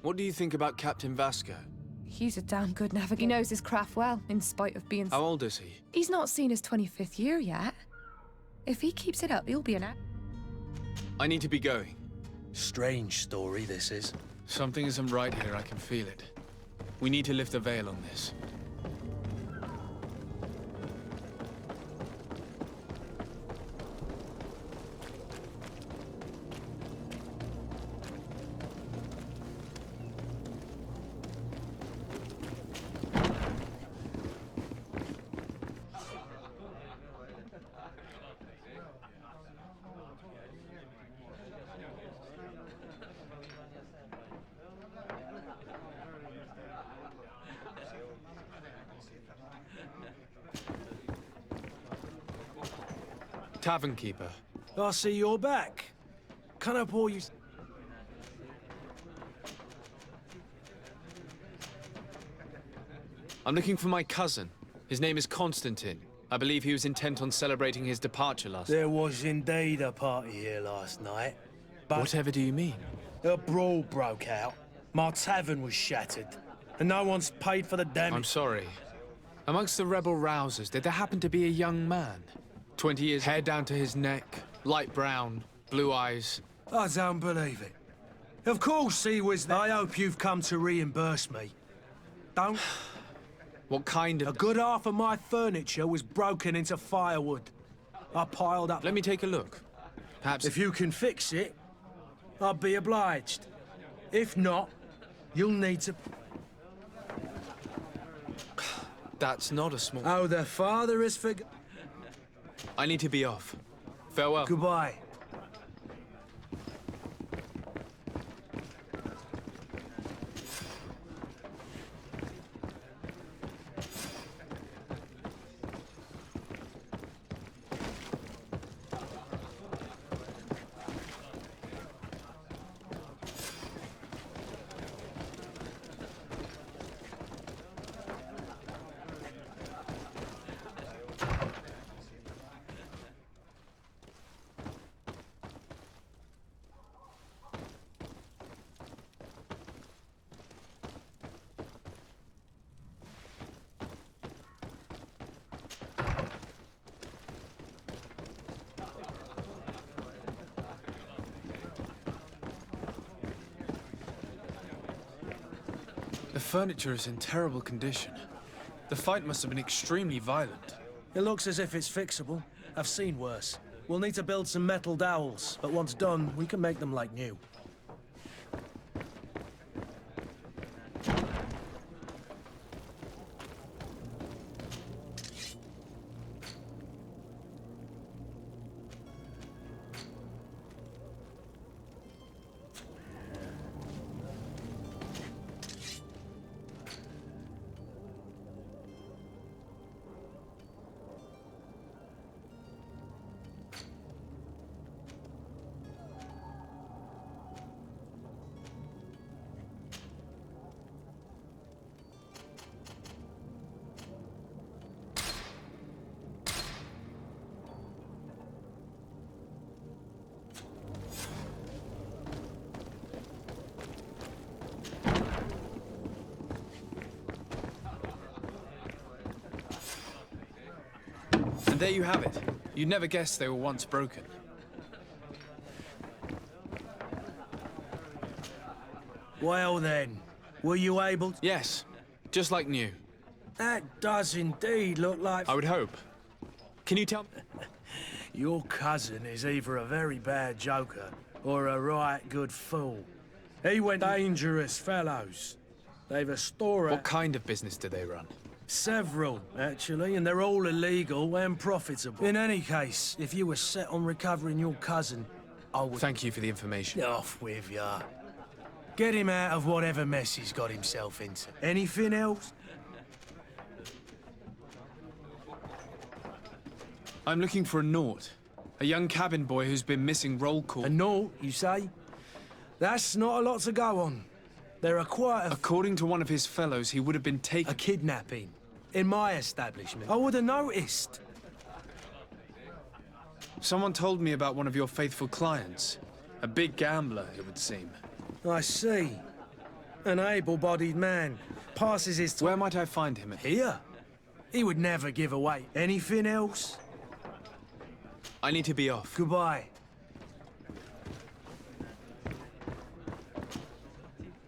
What do you think about Captain Vasco? He's a damn good navigator. He knows his craft well, in spite of being... How old is he? He's not seen his 25th year yet. If he keeps it up, he'll be an... I need to be going. Strange story, this is. Something isn't right here, I can feel it. We need to lift the veil on this. Tavern keeper. I see you're back. Can I pour you... I'm looking for my cousin. His name is Constantine. I believe he was intent on celebrating his departure last night. There was indeed a party here last night, but... Whatever do you mean? A brawl broke out. My tavern was shattered, and no one's paid for the damage. I'm sorry. Amongst the rebel rousers, did there happen to be a young man? 20 years, hair down to his neck, light brown, blue eyes. I don't believe it. Of course he was there. I hope you've come to reimburse me. Don't... What kind of... A good half of my furniture was broken into firewood. I piled up... Let me take a look. Perhaps... If you can fix it, I'll be obliged. If not, you'll need to... That's not a small... Oh, the father is forg... I need to be off. Farewell. Goodbye. The furniture is in terrible condition. The fight must have been extremely violent. It looks as if it's fixable. I've seen worse. We'll need to build some metal dowels, but once done, we can make them like new. there you have it. You'd never guess they were once broken. Well then, were you able to... Yes, just like new. That does indeed look like... I would hope. Can you tell... Your cousin is either a very bad joker or a right good fool. He went dangerous fellows. They've a store... What kind of business do they run? Several, actually, and they're all illegal and profitable. In any case, if you were set on recovering your cousin, I would... Thank you for the information. Off with ya. Get him out of whatever mess he's got himself into. Anything else? I'm looking for a Naut. A young cabin boy who's been missing roll call. A Naut, you say? That's not a lot to go on. There are quite a... According to one of his fellows, he would have been taken... A kidnapping. In my establishment. I would have noticed. Someone told me about one of your faithful clients. A big gambler, it would seem. I see. An able-bodied man. Passes his time... Where might I find him? Here. He would never give away. Anything else? I need to be off. Goodbye.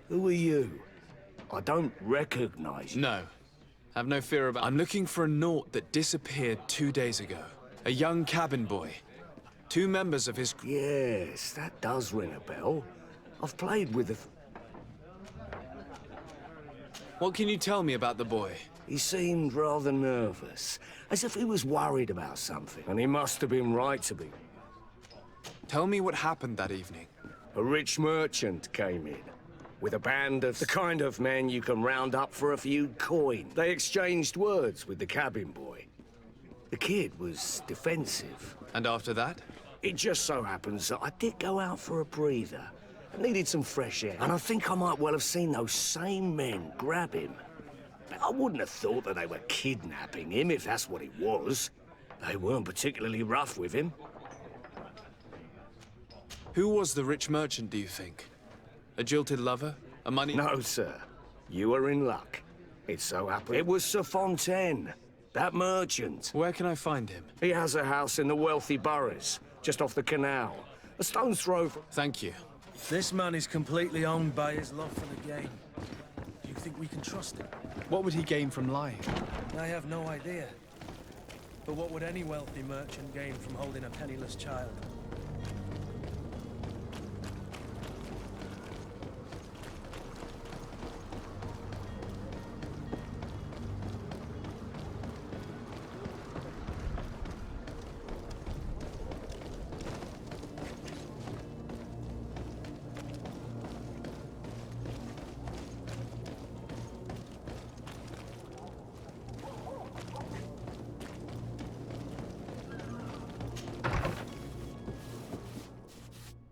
Who are you? I don't recognize you. No. Have no fear about... I'm looking for a Naut that disappeared 2 days ago. A young cabin boy. 2 members of his... Yes, that does ring a bell. I've played with the... What can you tell me about the boy? He seemed rather nervous, as if he was worried about something, and he must have been right to be. Tell me what happened that evening. A rich merchant came in, with a band of the kind of men you can round up for a few coin. They exchanged words with the cabin boy. The kid was defensive. And after that? It just so happens that I did go out for a breather. I needed some fresh air, and I think I might well have seen those same men grab him. I wouldn't have thought that they were kidnapping him, if that's what it was. They weren't particularly rough with him. Who was the rich merchant, do you think? A jilted lover? A money... No, sir. You are in luck. It so happened it was Sir Fontaine, that merchant. Where can I find him? He has a house in the wealthy boroughs, just off the canal. A stone's throw from... Thank you. This man is completely owned by his love for the game. Do you think we can trust him? What would he gain from lying? I have no idea. But what would any wealthy merchant gain from holding a penniless child?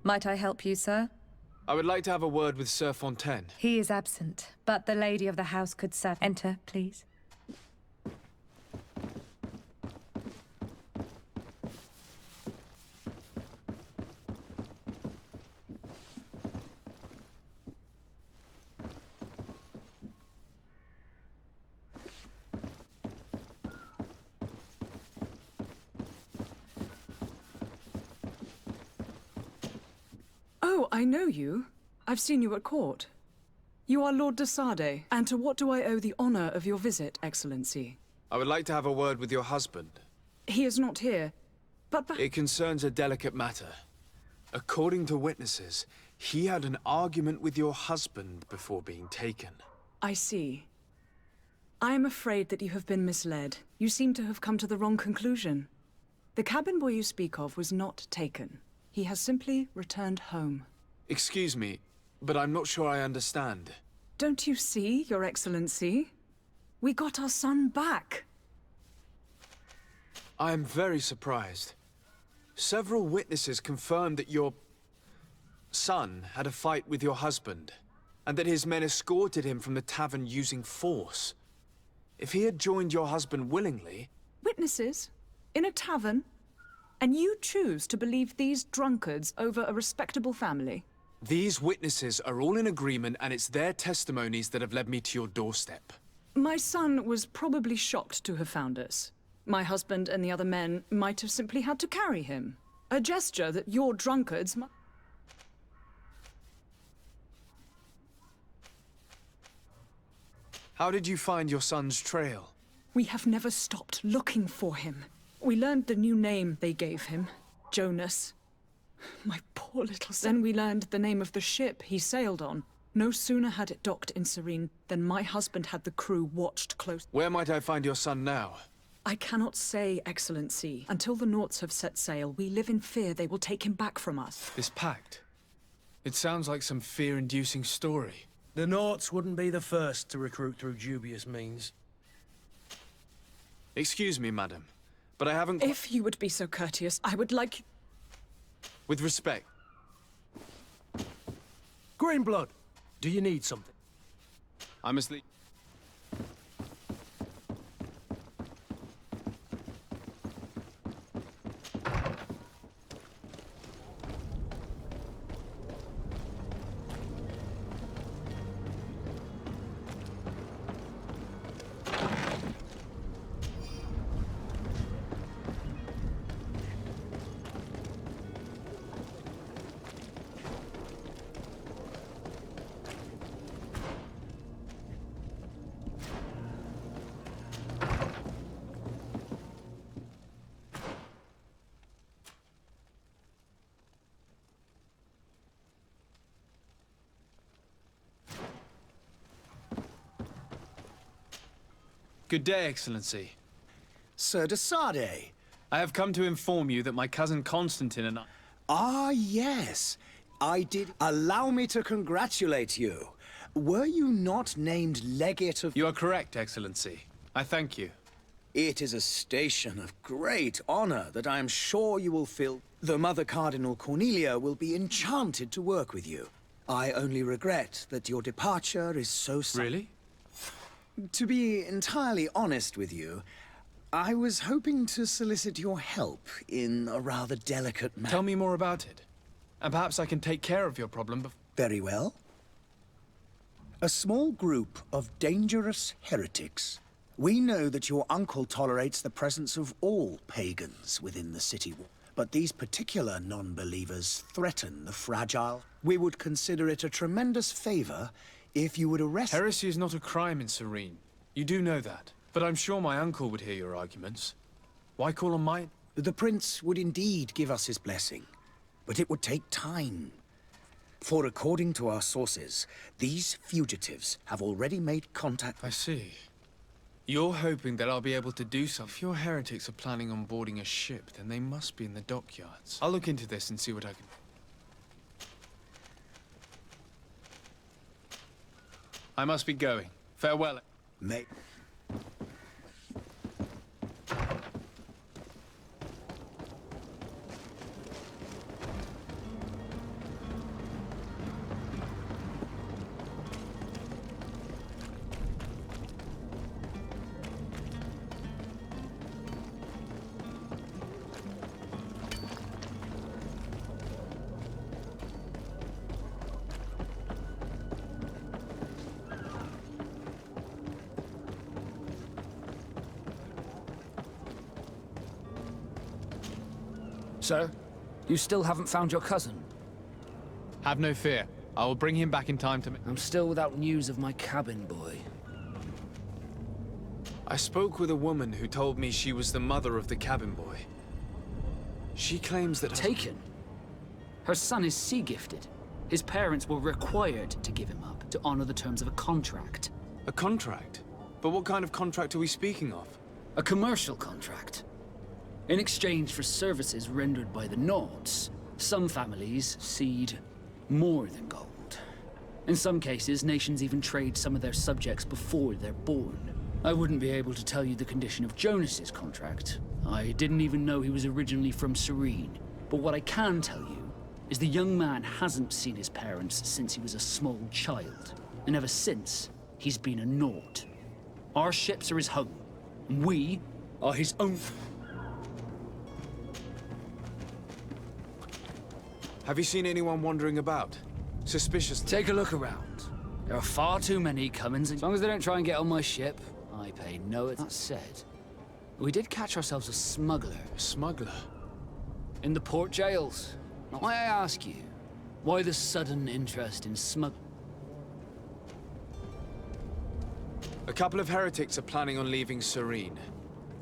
Might I help you, sir? I would like to have a word with Sir Fontaine. He is absent, but the lady of the house could serve. Enter, please. Oh, I know you. I've seen you at court. You are Lord de Sade, and to what do I owe the honor of your visit, Excellency? I would like to have a word with your husband. He is not here, but... It concerns a delicate matter. According to witnesses, he had an argument with your husband before being taken. I see. I am afraid that you have been misled. You seem to have come to the wrong conclusion. The cabin boy you speak of was not taken. He has simply returned home. Excuse me, but I'm not sure I understand. Don't you see, Your Excellency? We got our son back. I am very surprised. Several witnesses confirmed that your son had a fight with your husband, and that his men escorted him from the tavern using force. If he had joined your husband willingly... Witnesses? In a tavern? And you choose to believe these drunkards over a respectable family? These witnesses are all in agreement, and it's their testimonies that have led me to your doorstep. My son was probably shocked to have found us. My husband and the other men might have simply had to carry him. A gesture that your drunkards How did you find your son's trail? We have never stopped looking for him. We learned the new name they gave him, Jonas. My poor little son. Then we learned the name of the ship he sailed on. No sooner had it docked in Serene than my husband had the crew watched close. Where might I find your son now? I cannot say, Excellency. Until the Nauts have set sail, we live in fear they will take him back from us. This pact? It sounds like some fear-inducing story. The Nauts wouldn't be the first to recruit through dubious means. Excuse me, madam, but I haven't... If you would be so courteous, I would like... With respect. Greenblood, do you need something? I must leave. Good day, Excellency. Sir de Sardet. I have come to inform you that my cousin Constantine and I... Ah, yes. I did. Allow me to congratulate you. Were you not named Legate of... You are correct, Excellency. I thank you. It is a station of great honor that I am sure you will fill. The Mother Cardinal Cornelia will be enchanted to work with you. I only regret that your departure is so sudden. Really? To be entirely honest with you, I was hoping to solicit your help in a rather delicate matter. Tell me more about it. And perhaps I can take care of your problem Very well. A small group of dangerous heretics. We know that your uncle tolerates the presence of all pagans within the city wall. But these particular non-believers threaten the fragile. We would consider it a tremendous favor if you would arrest... Heresy is not a crime in Serene. You do know that. But I'm sure my uncle would hear your arguments. Why call on mine? The prince would indeed give us his blessing, but it would take time. For according to our sources, these fugitives have already made contact... I see. You're hoping that I'll be able to do so. If your heretics are planning on boarding a ship, then they must be in the dockyards. I'll look into this and see what I can... I must be going. Farewell. Mate. Sir, you still haven't found your cousin? Have no fear. I will bring him back in time to... I'm still without news of my cabin boy. I spoke with a woman who told me she was the mother of the cabin boy. She claims that... Taken? Her son is sea-gifted. His parents were required to give him up to honor the terms of a contract. A contract? But what kind of contract are we speaking of? A commercial contract. In exchange for services rendered by the Nauts, some families cede more than gold. In some cases, nations even trade some of their subjects before they're born. I wouldn't be able to tell you the condition of Jonas's contract. I didn't even know he was originally from Serene. But what I can tell you is the young man hasn't seen his parents since he was a small child. And ever since, he's been a Naut. Our ships are his home, and we are his own... Have you seen anyone wandering about? Suspicious? Take a look around. There are far too many Cummins, and as long as they don't try and get on my ship, I pay no... That said, We did catch ourselves a smuggler. A smuggler? In the port jails. Now, may I ask you, why the sudden interest in A couple of heretics are planning on leaving Serene.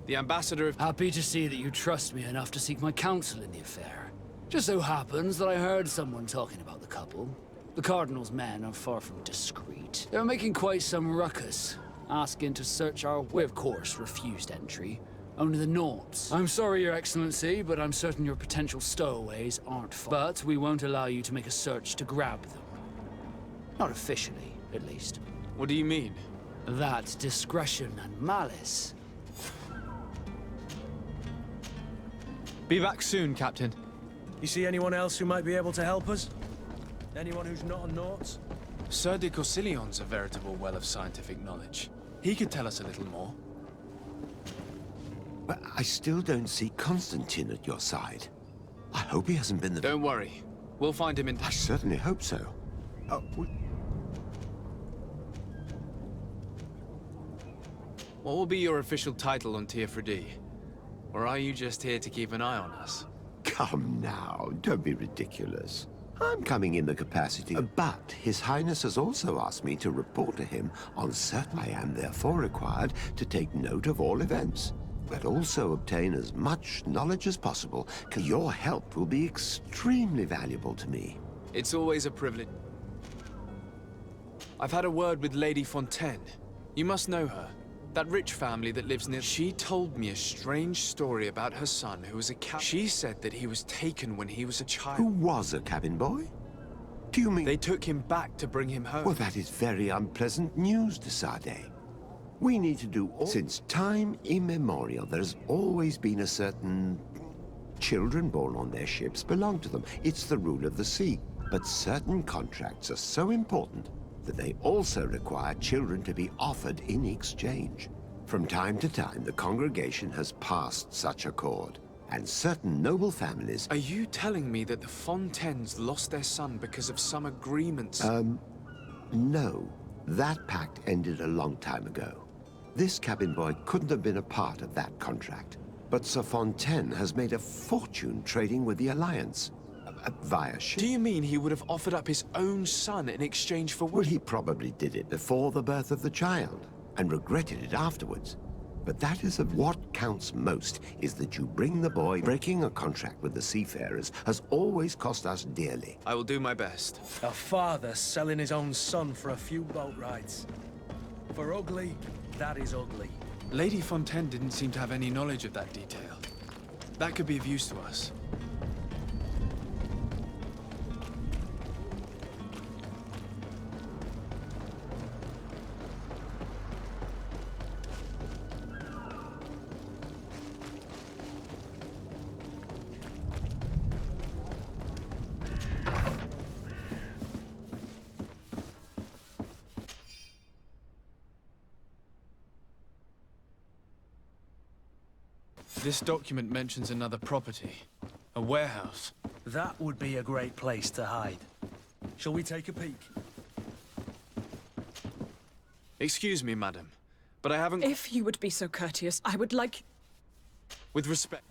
The ambassador of... Happy to see that you trust me enough to seek my counsel in the affair. Just so happens that I heard someone talking about the couple. The Cardinal's men are far from discreet. They're making quite some ruckus, asking to search our... We, of course, refused entry. Only the Norts. I'm sorry, Your Excellency, but I'm certain your potential stowaways aren't far. But we won't allow you to make a search to grab them. Not officially, at least. What do you mean? That's discretion and malice. Be back soon, Captain. You see anyone else who might be able to help us? Anyone who's not a Naut? Sir de Corsillion's a veritable well of scientific knowledge. He could tell us a little more. But I still don't see Constantine at your side. I hope he hasn't been the... Don't worry. We'll find him in... I certainly hope so. What will be your official title on Teofredi? Or are you just here to keep an eye on us? Come now, don't be ridiculous. I'm coming in the capacity, but His Highness has also asked me to report to him on certain... I am therefore required to take note of all events, but also obtain as much knowledge as possible. Your help will be extremely valuable to me. It's always a privilege. I've had a word with Lady Fontaine. You must know her. That rich family that lives near... She told me a strange story about her son who was a cabin... She said that he was taken when he was a child. Who was a cabin boy? Do you mean... They took him back to bring him home. Well, that is very unpleasant news, de Sade. We need to do all... Since time immemorial, there has always been a certain... Children born on their ships belong to them. It's the rule of the sea. But certain contracts are so important that they also require children to be offered in exchange. From time to time, the congregation has passed such accord, and certain noble families... Are you telling me that the Fontaines lost their son because of some agreements? No. That pact ended a long time ago. This cabin boy couldn't have been a part of that contract. But Sir Fontaine has made a fortune trading with the Alliance. Via ship. Do you mean he would have offered up his own son in exchange for... Well, he probably did it before the birth of the child, and regretted it afterwards. But that is of what counts most, is that you bring the boy. Breaking a contract with the seafarers has always cost us dearly. I will do my best. A father selling his own son for a few boat rides. For ugly, that is ugly. Lady Fontaine didn't seem to have any knowledge of that detail. That could be of use to us. This document mentions another property. A warehouse. That would be a great place to hide. Shall we take a peek? Excuse me, madam, but I haven't... If you would be so courteous, I would like... With respect...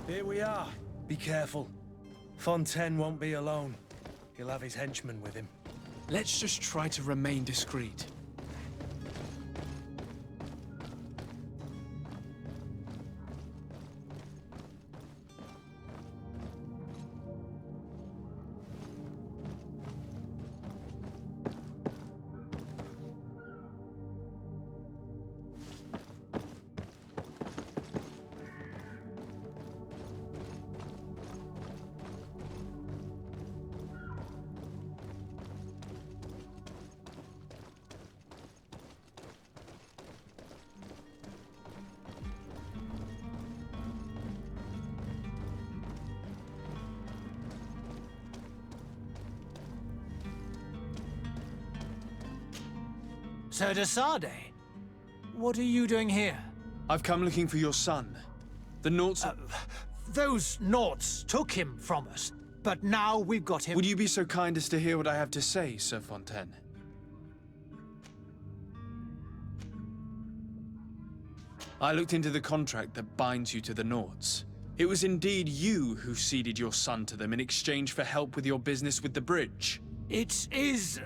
Here we are. Be careful. Fontaine won't be alone. He'll have his henchmen with him. Let's just try to remain discreet. Sir de Sade, what are you doing here? I've come looking for your son. The Naughts... Those Naughts took him from us, but now we've got him. Would you be so kind as to hear what I have to say, Sir Fontaine? I looked into the contract that binds you to the Naughts. It was indeed you who ceded your son to them in exchange for help with your business with the bridge. It is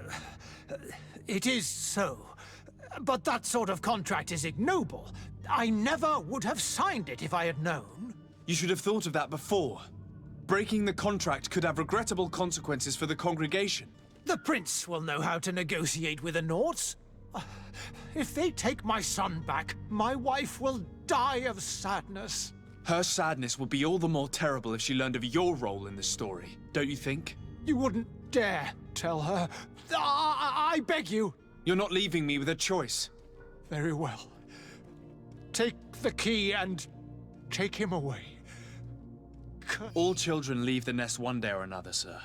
so. But that sort of contract is ignoble. I never would have signed it if I had known. You should have thought of that before. Breaking the contract could have regrettable consequences for the congregation. The prince will know how to negotiate with the Naughts. If they take my son back, my wife will die of sadness. Her sadness would be all the more terrible if she learned of your role in the story, don't you think? You wouldn't dare tell her. I beg you. You're not leaving me with a choice. Very well. Take the key and take him away. All children leave the nest one day or another, sir.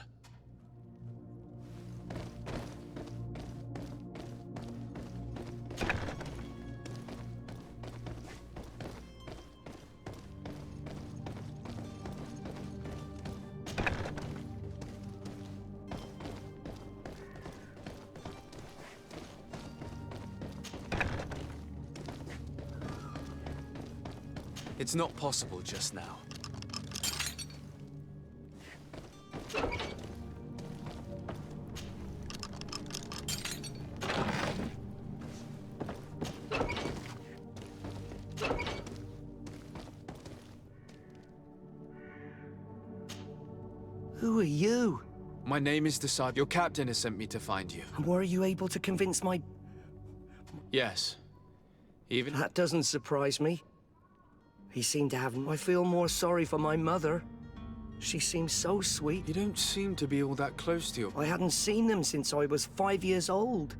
It's not possible just now. Who are you? My name is Desad. Your captain has sent me to find you. And were you able to convince my... Yes. Even... That doesn't surprise me. He seemed to have... I feel more sorry for my mother. She seems so sweet. You don't seem to be all that close to your... I hadn't seen them since I was 5 years old.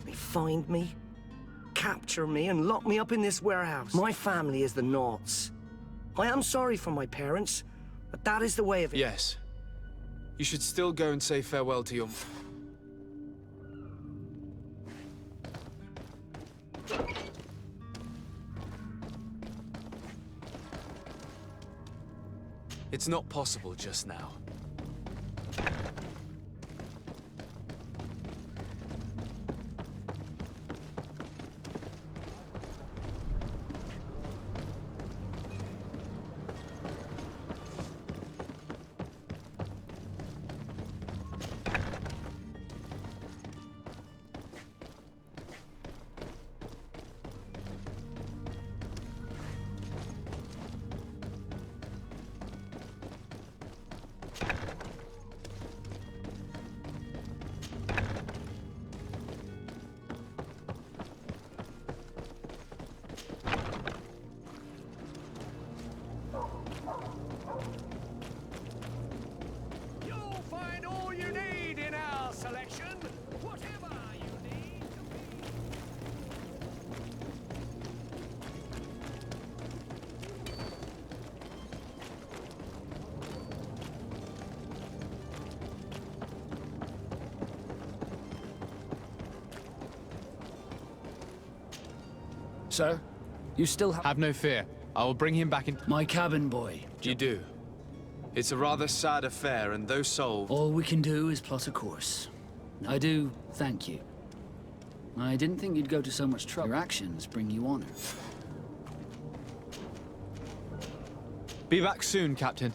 They find me, capture me, and lock me up in this warehouse. My family is the Naughts. I am sorry for my parents, but that is the way of it. Yes. You should still go and say farewell to your... It's not possible just now. Sir, you still Have no fear. I will bring him back in... My cabin boy. You do. It's a rather sad affair, and though solved... All we can do is plot a course. I do thank you. I didn't think you'd go to so much trouble. Your actions bring you honor. Be back soon, Captain.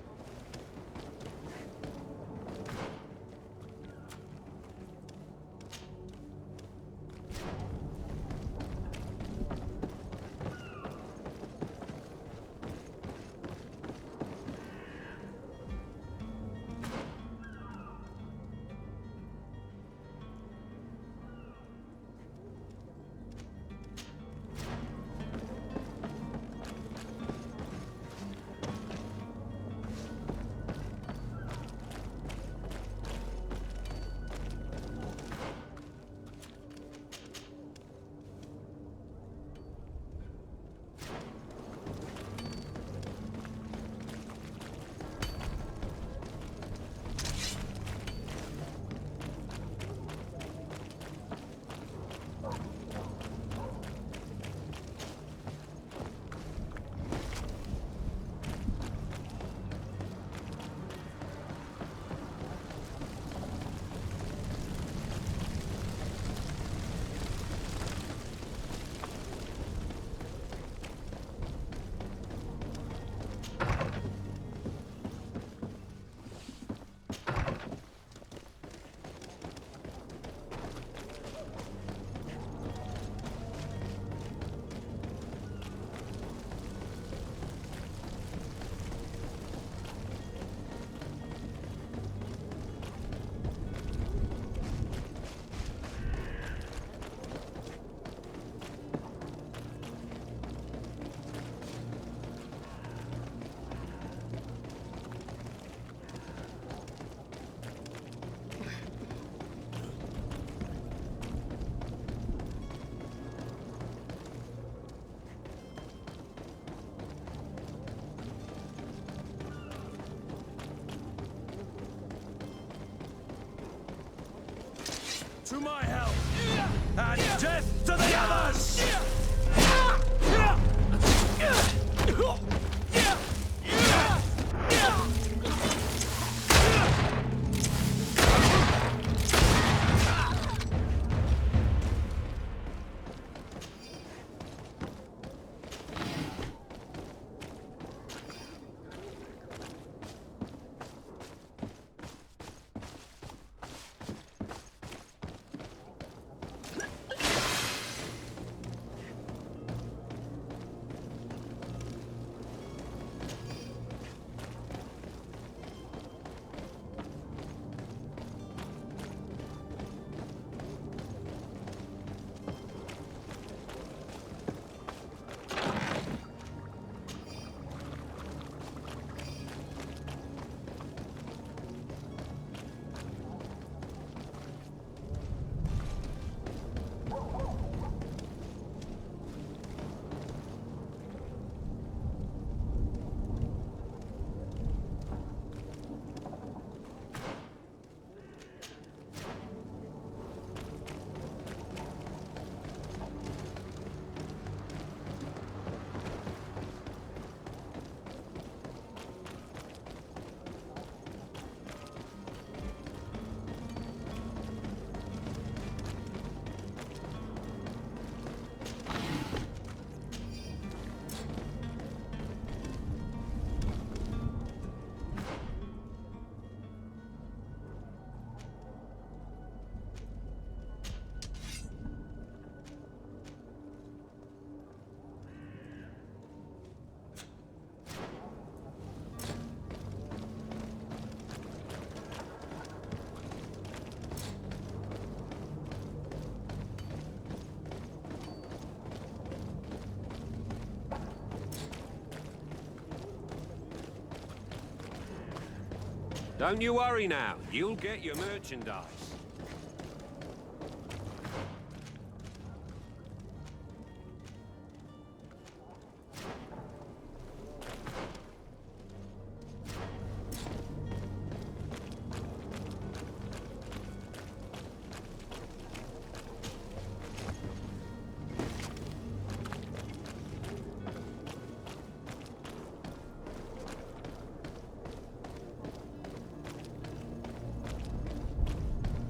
Don't you worry now. You'll get your merchandise.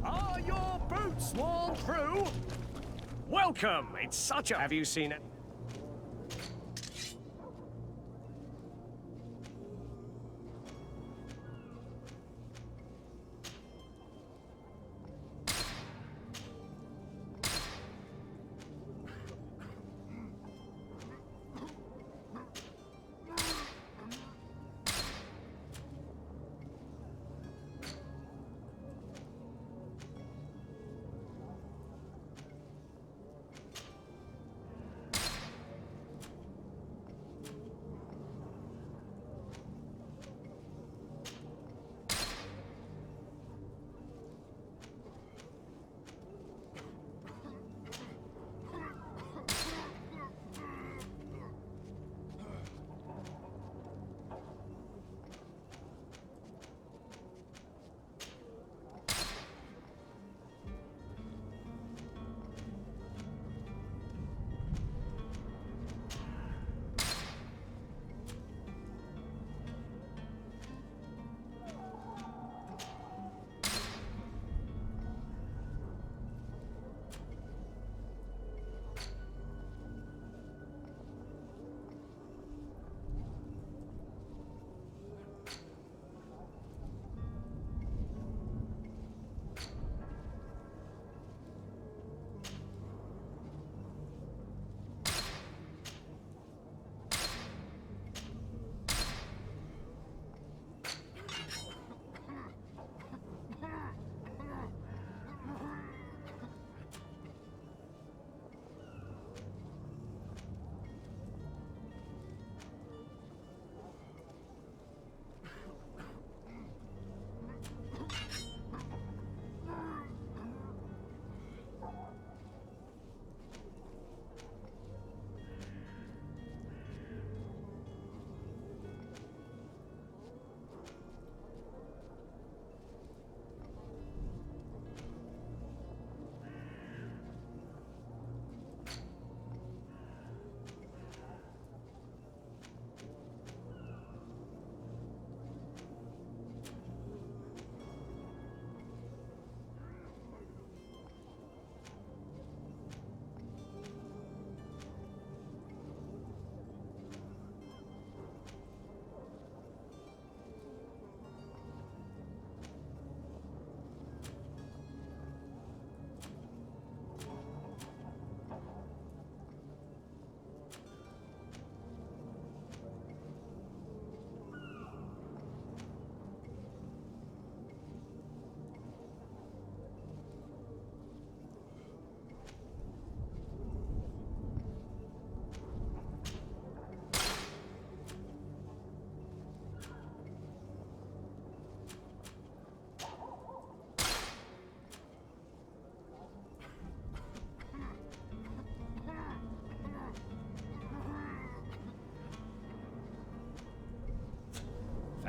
Are your boots worn through? Welcome! It's such a... Have you seen it?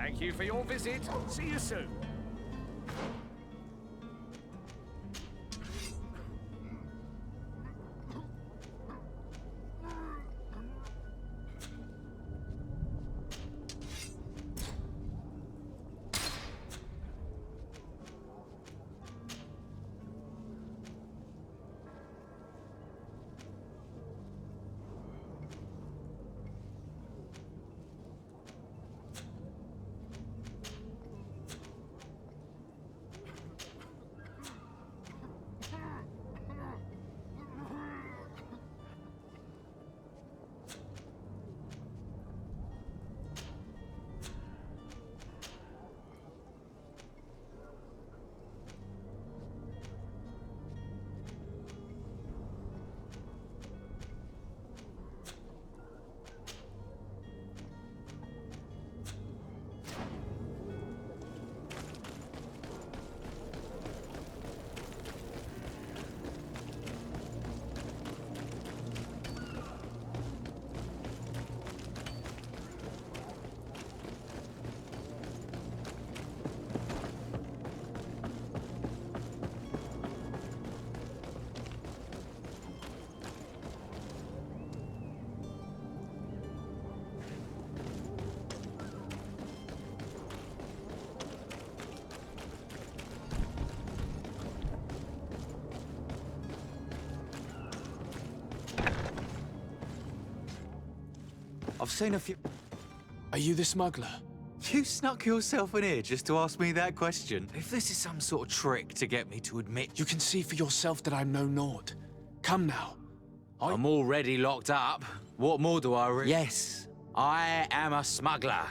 Thank you for your visit. See you soon. I've seen a few... Are you the smuggler? You snuck yourself in here just to ask me that question. If this is some sort of trick to get me to admit... You can see for yourself that I'm no naught. Come now. I'm already locked up. What more do I Yes, I am a smuggler.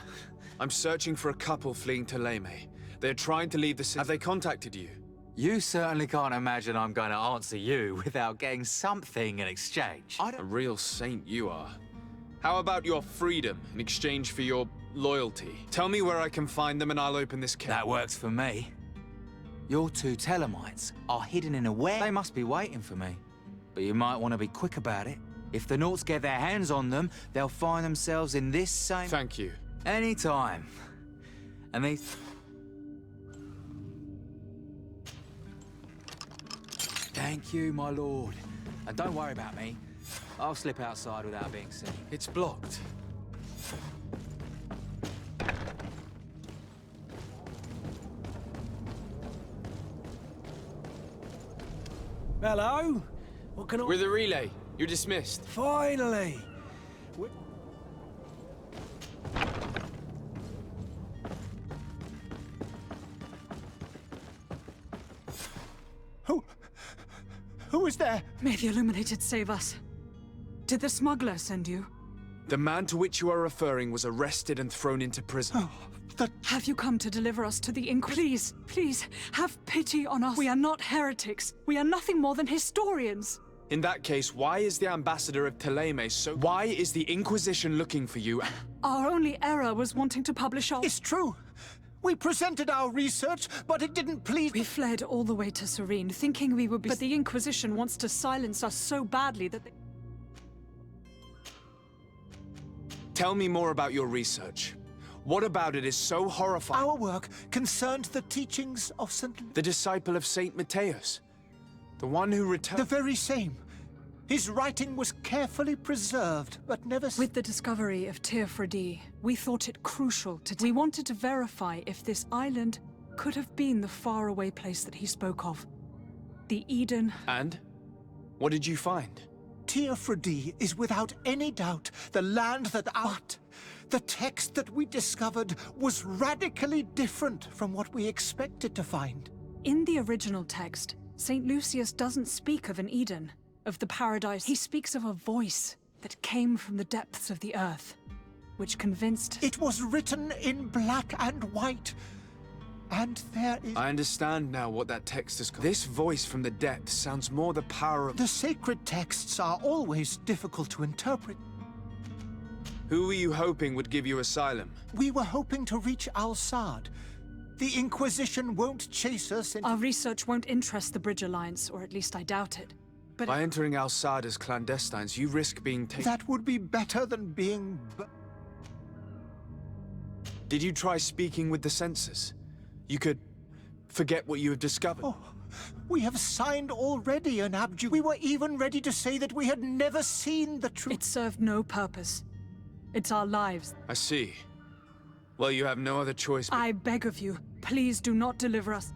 I'm searching for a couple fleeing to Leme. They're trying to leave the city. Have they contacted you? You certainly can't imagine I'm going to answer you without getting something in exchange. A real saint you are. How about your freedom in exchange for your loyalty? Tell me where I can find them and I'll open this case. That works for me. Your two Telemites are hidden in a where? They must be waiting for me. But you might want to be quick about it. If the Nauts get their hands on them, they'll find themselves in this same... Thank you. Anytime. And these... Thank you, my lord. And don't worry about me. I'll slip outside without being seen. It's blocked. Hello? What can I... We're the relay. You're dismissed. Finally! Who is there? May the Illuminated save us. Did the smuggler send you? The man to which you are referring was arrested and thrown into prison. Have you come to deliver us to the Please, please, have pity on us. We are not heretics. We are nothing more than historians. In that case, why is the ambassador of Teleme so... Why is the Inquisition looking for you? Our only error was wanting to publish our... It's true. We presented our research, but it didn't please... We fled all the way to Serene, thinking we would be... But the Inquisition wants to silence us so badly that they... Tell me more about your research. What about it is so horrifying? Our work concerned the teachings of The disciple of Saint Matthias. The one who returned... The very same. His writing was carefully preserved, but never... With the discovery of Teofredi, we thought it crucial to... We wanted to verify if this island could have been the faraway place that he spoke of. The Eden... And? What did you find? Teofredi is without any doubt the land that the text that we discovered was radically different from what we expected to find. In the original text, St. Lucius doesn't speak of an Eden, of the paradise. He speaks of a voice that came from the depths of the earth, which convinced... It was written in black and white, and there is... I understand now what that text is called. This voice from the depths sounds more the power of... The sacred texts are always difficult to interpret. Who were you hoping would give you asylum? We were hoping to reach Al-Sad. The Inquisition won't chase us into... Our research won't interest the Bridge Alliance, or at least I doubt it. But by entering Al-Sad as clandestines, you risk being taken... That would be better than being... Did you try speaking with the censors? You could forget what you have discovered. Oh, we have signed already an abjuration. We were even ready to say that we had never seen the truth. It served no purpose. It's our lives. I see. Well, you have no other choice but... I beg of you, please do not deliver us.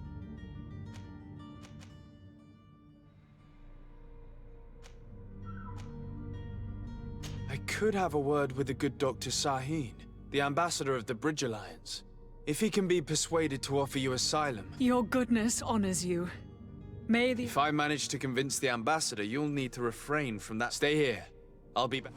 I could have a word with the good Dr. Sahin, the ambassador of the Bridge Alliance. If he can be persuaded to offer you asylum... Your goodness honors you. May the... If I manage to convince the ambassador, you'll need to refrain from that. Stay here. I'll be back.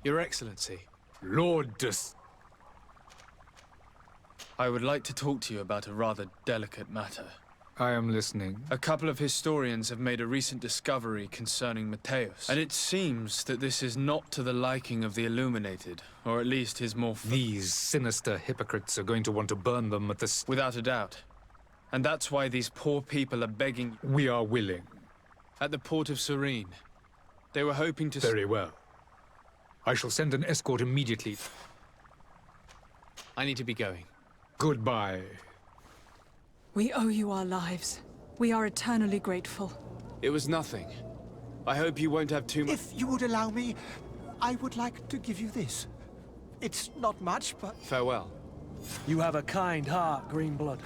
Your Excellency. Lord I would like to talk to you about a rather delicate matter. I am listening. A couple of historians have made a recent discovery concerning Matthäus, and it seems that this is not to the liking of the Illuminated, or at least his more... These sinister hypocrites are going to want to burn them at the... Without a doubt. And that's why these poor people are begging... We are willing. At the port of Serene. They were hoping to... Very well. I shall send an escort immediately. I need to be going. Goodbye. We owe you our lives. We are eternally grateful. It was nothing. I hope you won't have too much... If you would allow me, I would like to give you this. It's not much, but... Farewell. You have a kind heart, Greenblood.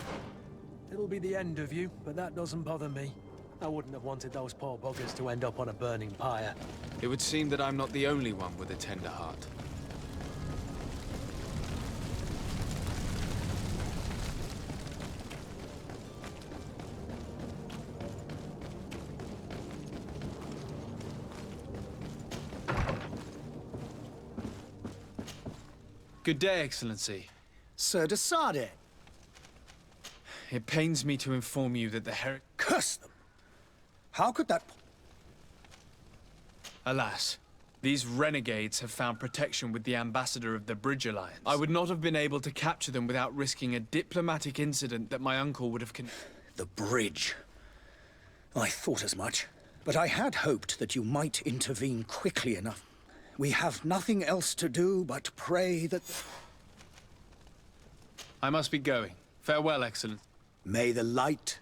It'll be the end of you, but that doesn't bother me. I wouldn't have wanted those poor buggers to end up on a burning pyre. It would seem that I'm not the only one with a tender heart. Good day, Excellency. Sir de Sardet. It pains me to inform you that the Curse them! How could that... Alas, these renegades have found protection with the ambassador of the Bridge Alliance. I would not have been able to capture them without risking a diplomatic incident that my uncle would have The bridge. I thought as much. But I had hoped that you might intervene quickly enough. We have nothing else to do but pray that... I must be going. Farewell, Excellence. May the light...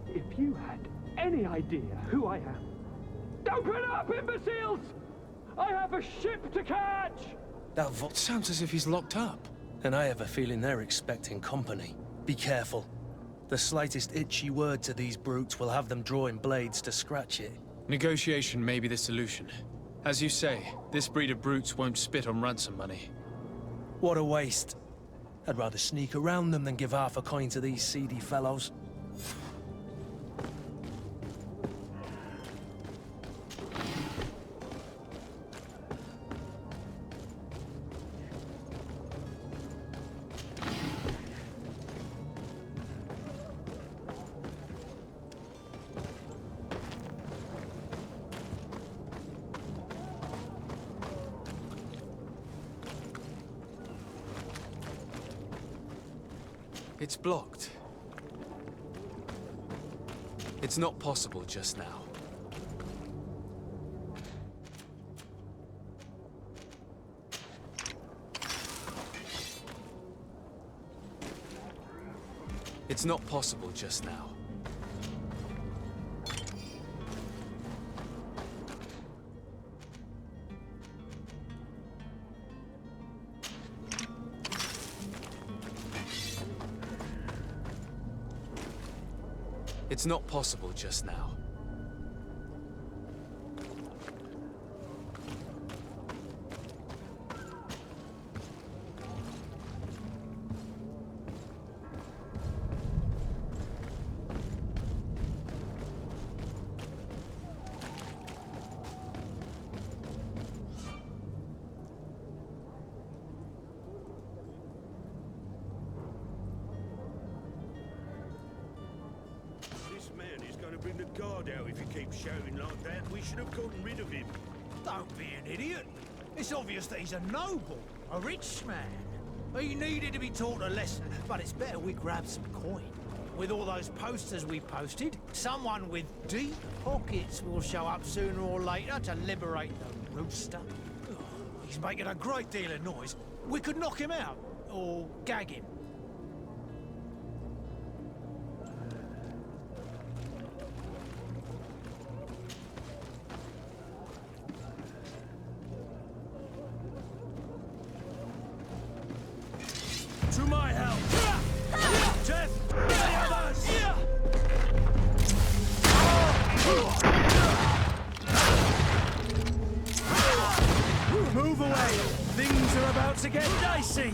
If you had any idea who I am... Open up, imbeciles! I have a ship to catch! It sounds as if he's locked up. And I have a feeling they're expecting company. Be careful. The slightest itchy word to these brutes will have them drawing blades to scratch it. Negotiation may be the solution. As you say, this breed of brutes won't spit on ransom money. What a waste. I'd rather sneak around them than give half a coin to these seedy fellows. It's blocked. It's not possible just now. It's not possible just now. It's not possible just now. This man is going to bring the guard out if he keeps shouting like that. We should have gotten rid of him. Don't be an idiot. It's obvious that he's a noble, a rich man. He needed to be taught a lesson, but it's better we grab some coin. With all those posters we posted, someone with deep pockets will show up sooner or later to liberate the rooster. Oh, he's making a great deal of noise. We could knock him out, or gag him. To my help! Death! The others! Move away! Things are about to get dicey!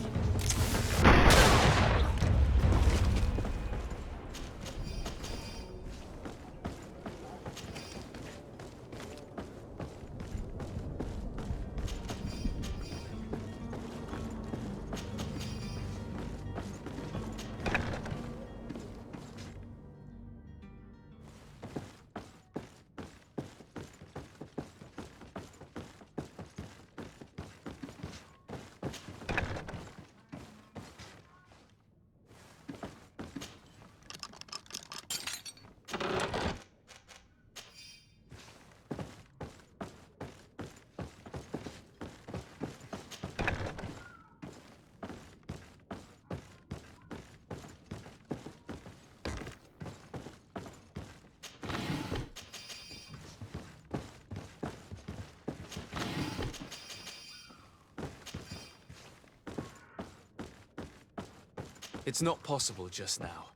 It's not possible just now.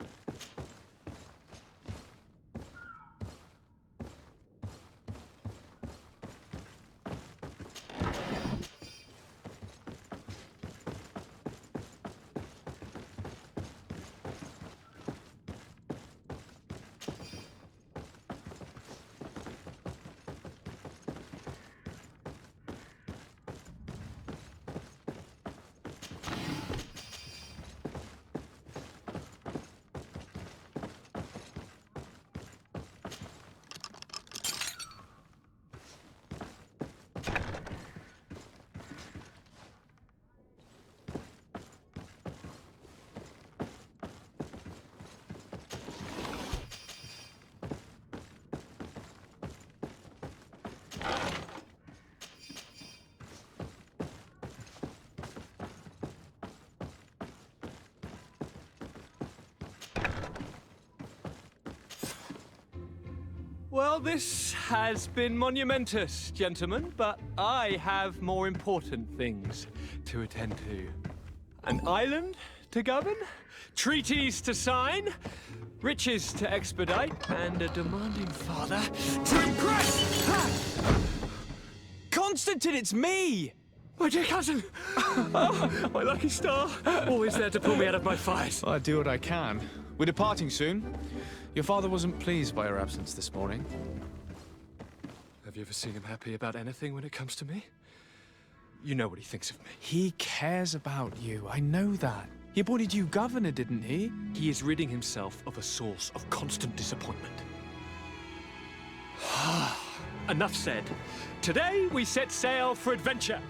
Well, this has been monumentous, gentlemen, but I have more important things to attend to. An island to govern, treaties to sign, riches to expedite, and a demanding father to impress! Ha! Constantine, it's me! My dear cousin! Oh, my lucky star! Always there to pull me out of my fight. Well, I do what I can. We're departing soon. Your father wasn't pleased by your absence this morning. Have you ever seen him happy about anything when it comes to me? You know what he thinks of me. He cares about you, I know that. He appointed you governor, didn't he? He is ridding himself of a source of constant disappointment. Enough said. Today we set sail for adventure.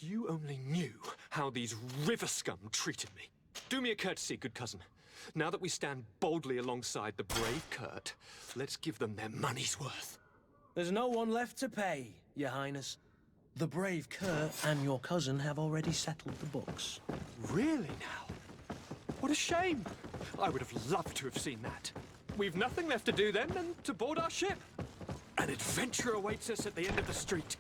If you only knew how these river scum treated me. Do me a courtesy, good cousin. Now that we stand boldly alongside the brave Kurt, let's give them their money's worth. There's no one left to pay, Your Highness. The brave Kurt and your cousin have already settled the books. Really now? What a shame. I would have loved to have seen that. We've nothing left to do then than to board our ship. An adventure awaits us at the end of the street.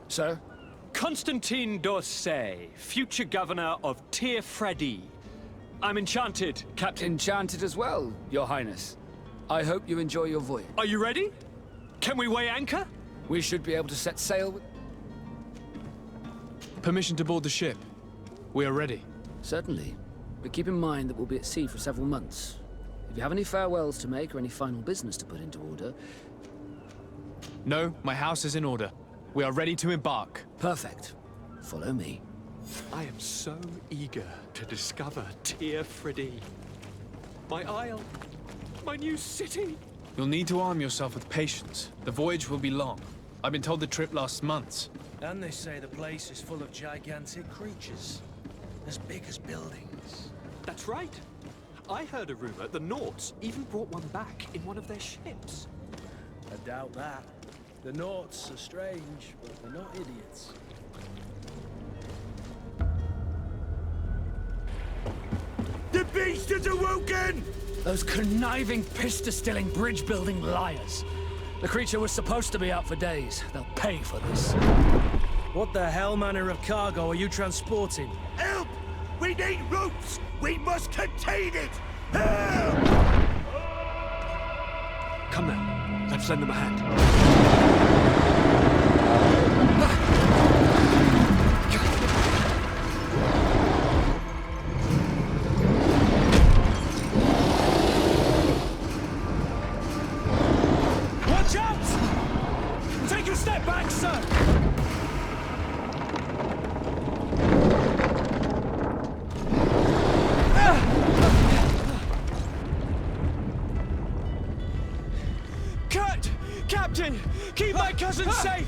Sir? Constantine d'Orsay, future governor of Tir Freddy. I'm enchanted, Captain. Enchanted as well, Your Highness. I hope you enjoy your voyage. Are you ready? Can we weigh anchor? We should be able to set sail with... Permission to board the ship. We are ready. Certainly. But keep in mind that we'll be at sea for several months. If you have any farewells to make or any final business to put into order... No, my house is in order. We are ready to embark. Perfect. Follow me. I am so eager to discover Tir Freddy. My isle. My new city. You'll need to arm yourself with patience. The voyage will be long. I've been told the trip lasts months. And they say the place is full of gigantic creatures. As big as buildings. That's right. I heard a rumor the Nauts even brought one back in one of their ships. I doubt that. The Nauts are strange, but they're not idiots. The beast is awoken! Those conniving, pista-stilling, bridge-building liars. The creature was supposed to be out for days. They'll pay for this. What the hell manner of cargo are you transporting? Help! We need ropes! We must contain it! Help! Come now, let's lend them a hand. Watch out! Take a step back, sir! Kurt! Captain! Keep my cousin safe!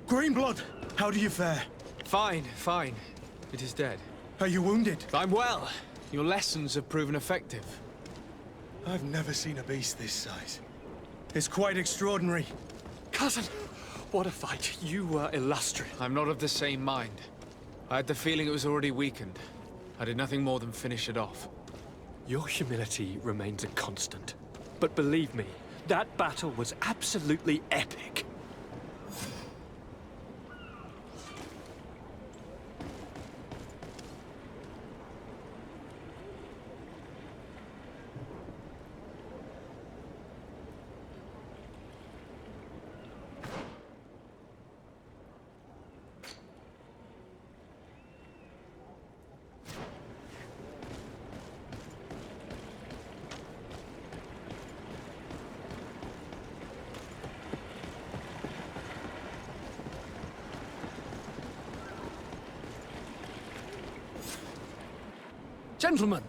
Greenblood, how do you fare? Fine, fine. It is dead. Are you wounded? I'm well. Your lessons have proven effective. I've never seen a beast this size. It's quite extraordinary. Cousin, what a fight. You were illustrious. I'm not of the same mind. I had the feeling it was already weakened. I did nothing more than finish it off. Your humility remains a constant. But believe me, that battle was absolutely epic. Gentlemen!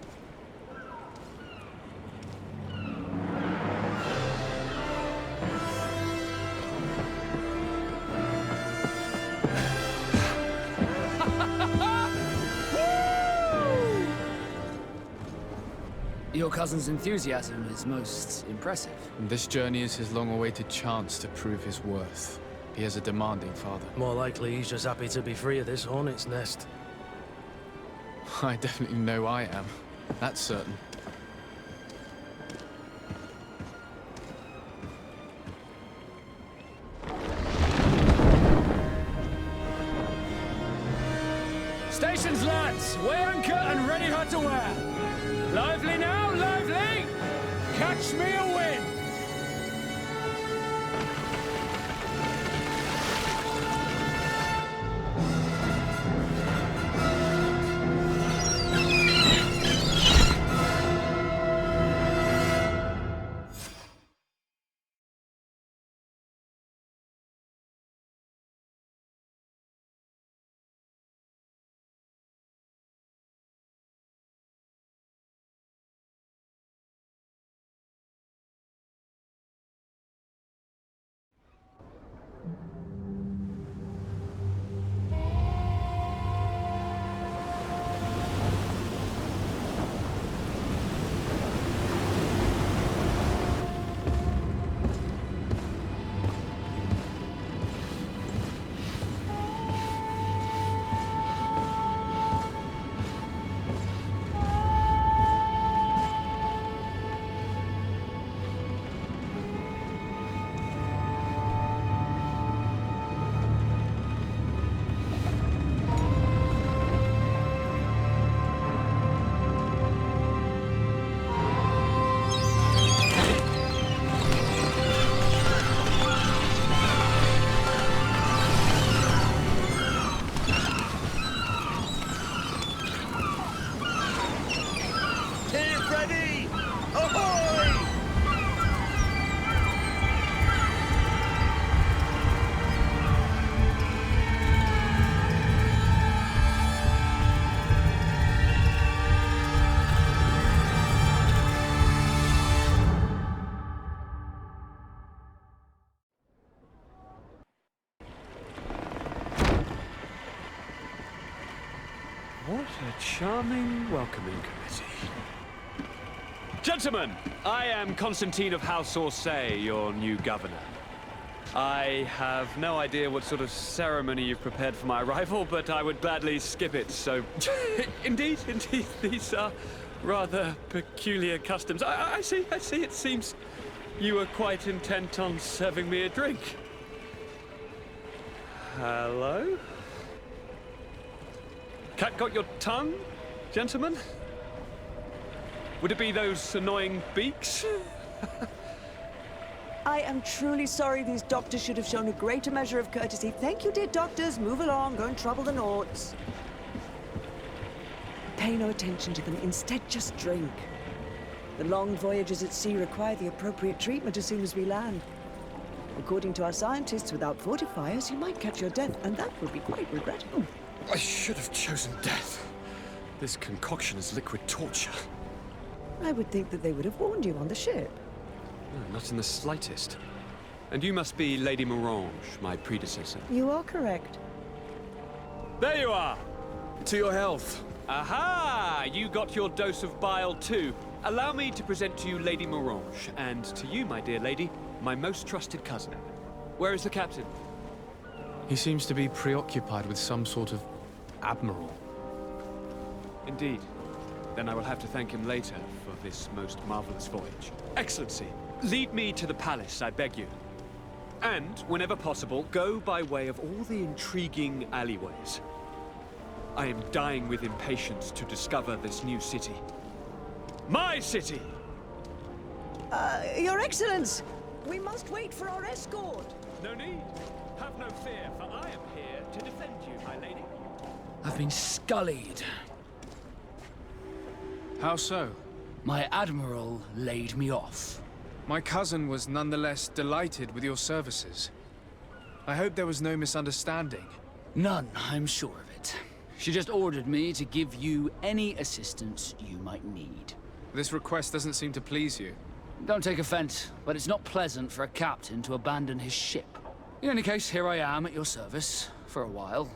Your cousin's enthusiasm is most impressive. This journey is his long-awaited chance to prove his worth. He has a demanding father. More likely he's just happy to be free of this hornet's nest. I definitely know I am. That's certain. Stations, lads! Weigh anchor and ready her to wear! Lively now, lively! Catch me a wind! What a charming welcoming committee. Gentlemen, I am Constantine of House Orsay, your new governor. I have no idea what sort of ceremony you've prepared for my arrival, but I would gladly skip it, so... Indeed, these are rather peculiar customs. I see, it seems you were quite intent on serving me a drink. Hello? Cat got your tongue, gentlemen? Would it be those annoying beaks? I am truly sorry. These doctors should have shown a greater measure of courtesy. Thank you, dear doctors. Move along. Don't trouble the Nauts. Pay no attention to them. Instead, just drink. The long voyages at sea require the appropriate treatment as soon as we land. According to our scientists, without fortifiers, you might catch your death, and that would be quite regrettable. I should have chosen death. This concoction is liquid torture. I would think that they would have warned you on the ship. No, not in the slightest. And you must be Lady Morange, my predecessor. You are correct. There you are! To your health. Aha! You got your dose of bile too. Allow me to present to you Lady Morange, and to you, my dear lady, my most trusted cousin. Where is the captain? He seems to be preoccupied with some sort of Admiral. Indeed. Then I will have to thank him later for this most marvelous voyage. Excellency, lead me to the palace, I beg you. And, whenever possible, go by way of all the intriguing alleyways. I am dying with impatience to discover this new city. My city! Your Excellence! We must wait for our escort! No need. Have no fear, for I am here to defend you, my lady. I've been scullied. How so? My admiral laid me off. My cousin was nonetheless delighted with your services. I hope there was no misunderstanding. None, I'm sure of it. She just ordered me to give you any assistance you might need. This request doesn't seem to please you. Don't take offense, but it's not pleasant for a captain to abandon his ship. In any case, here I am at your service, for a while.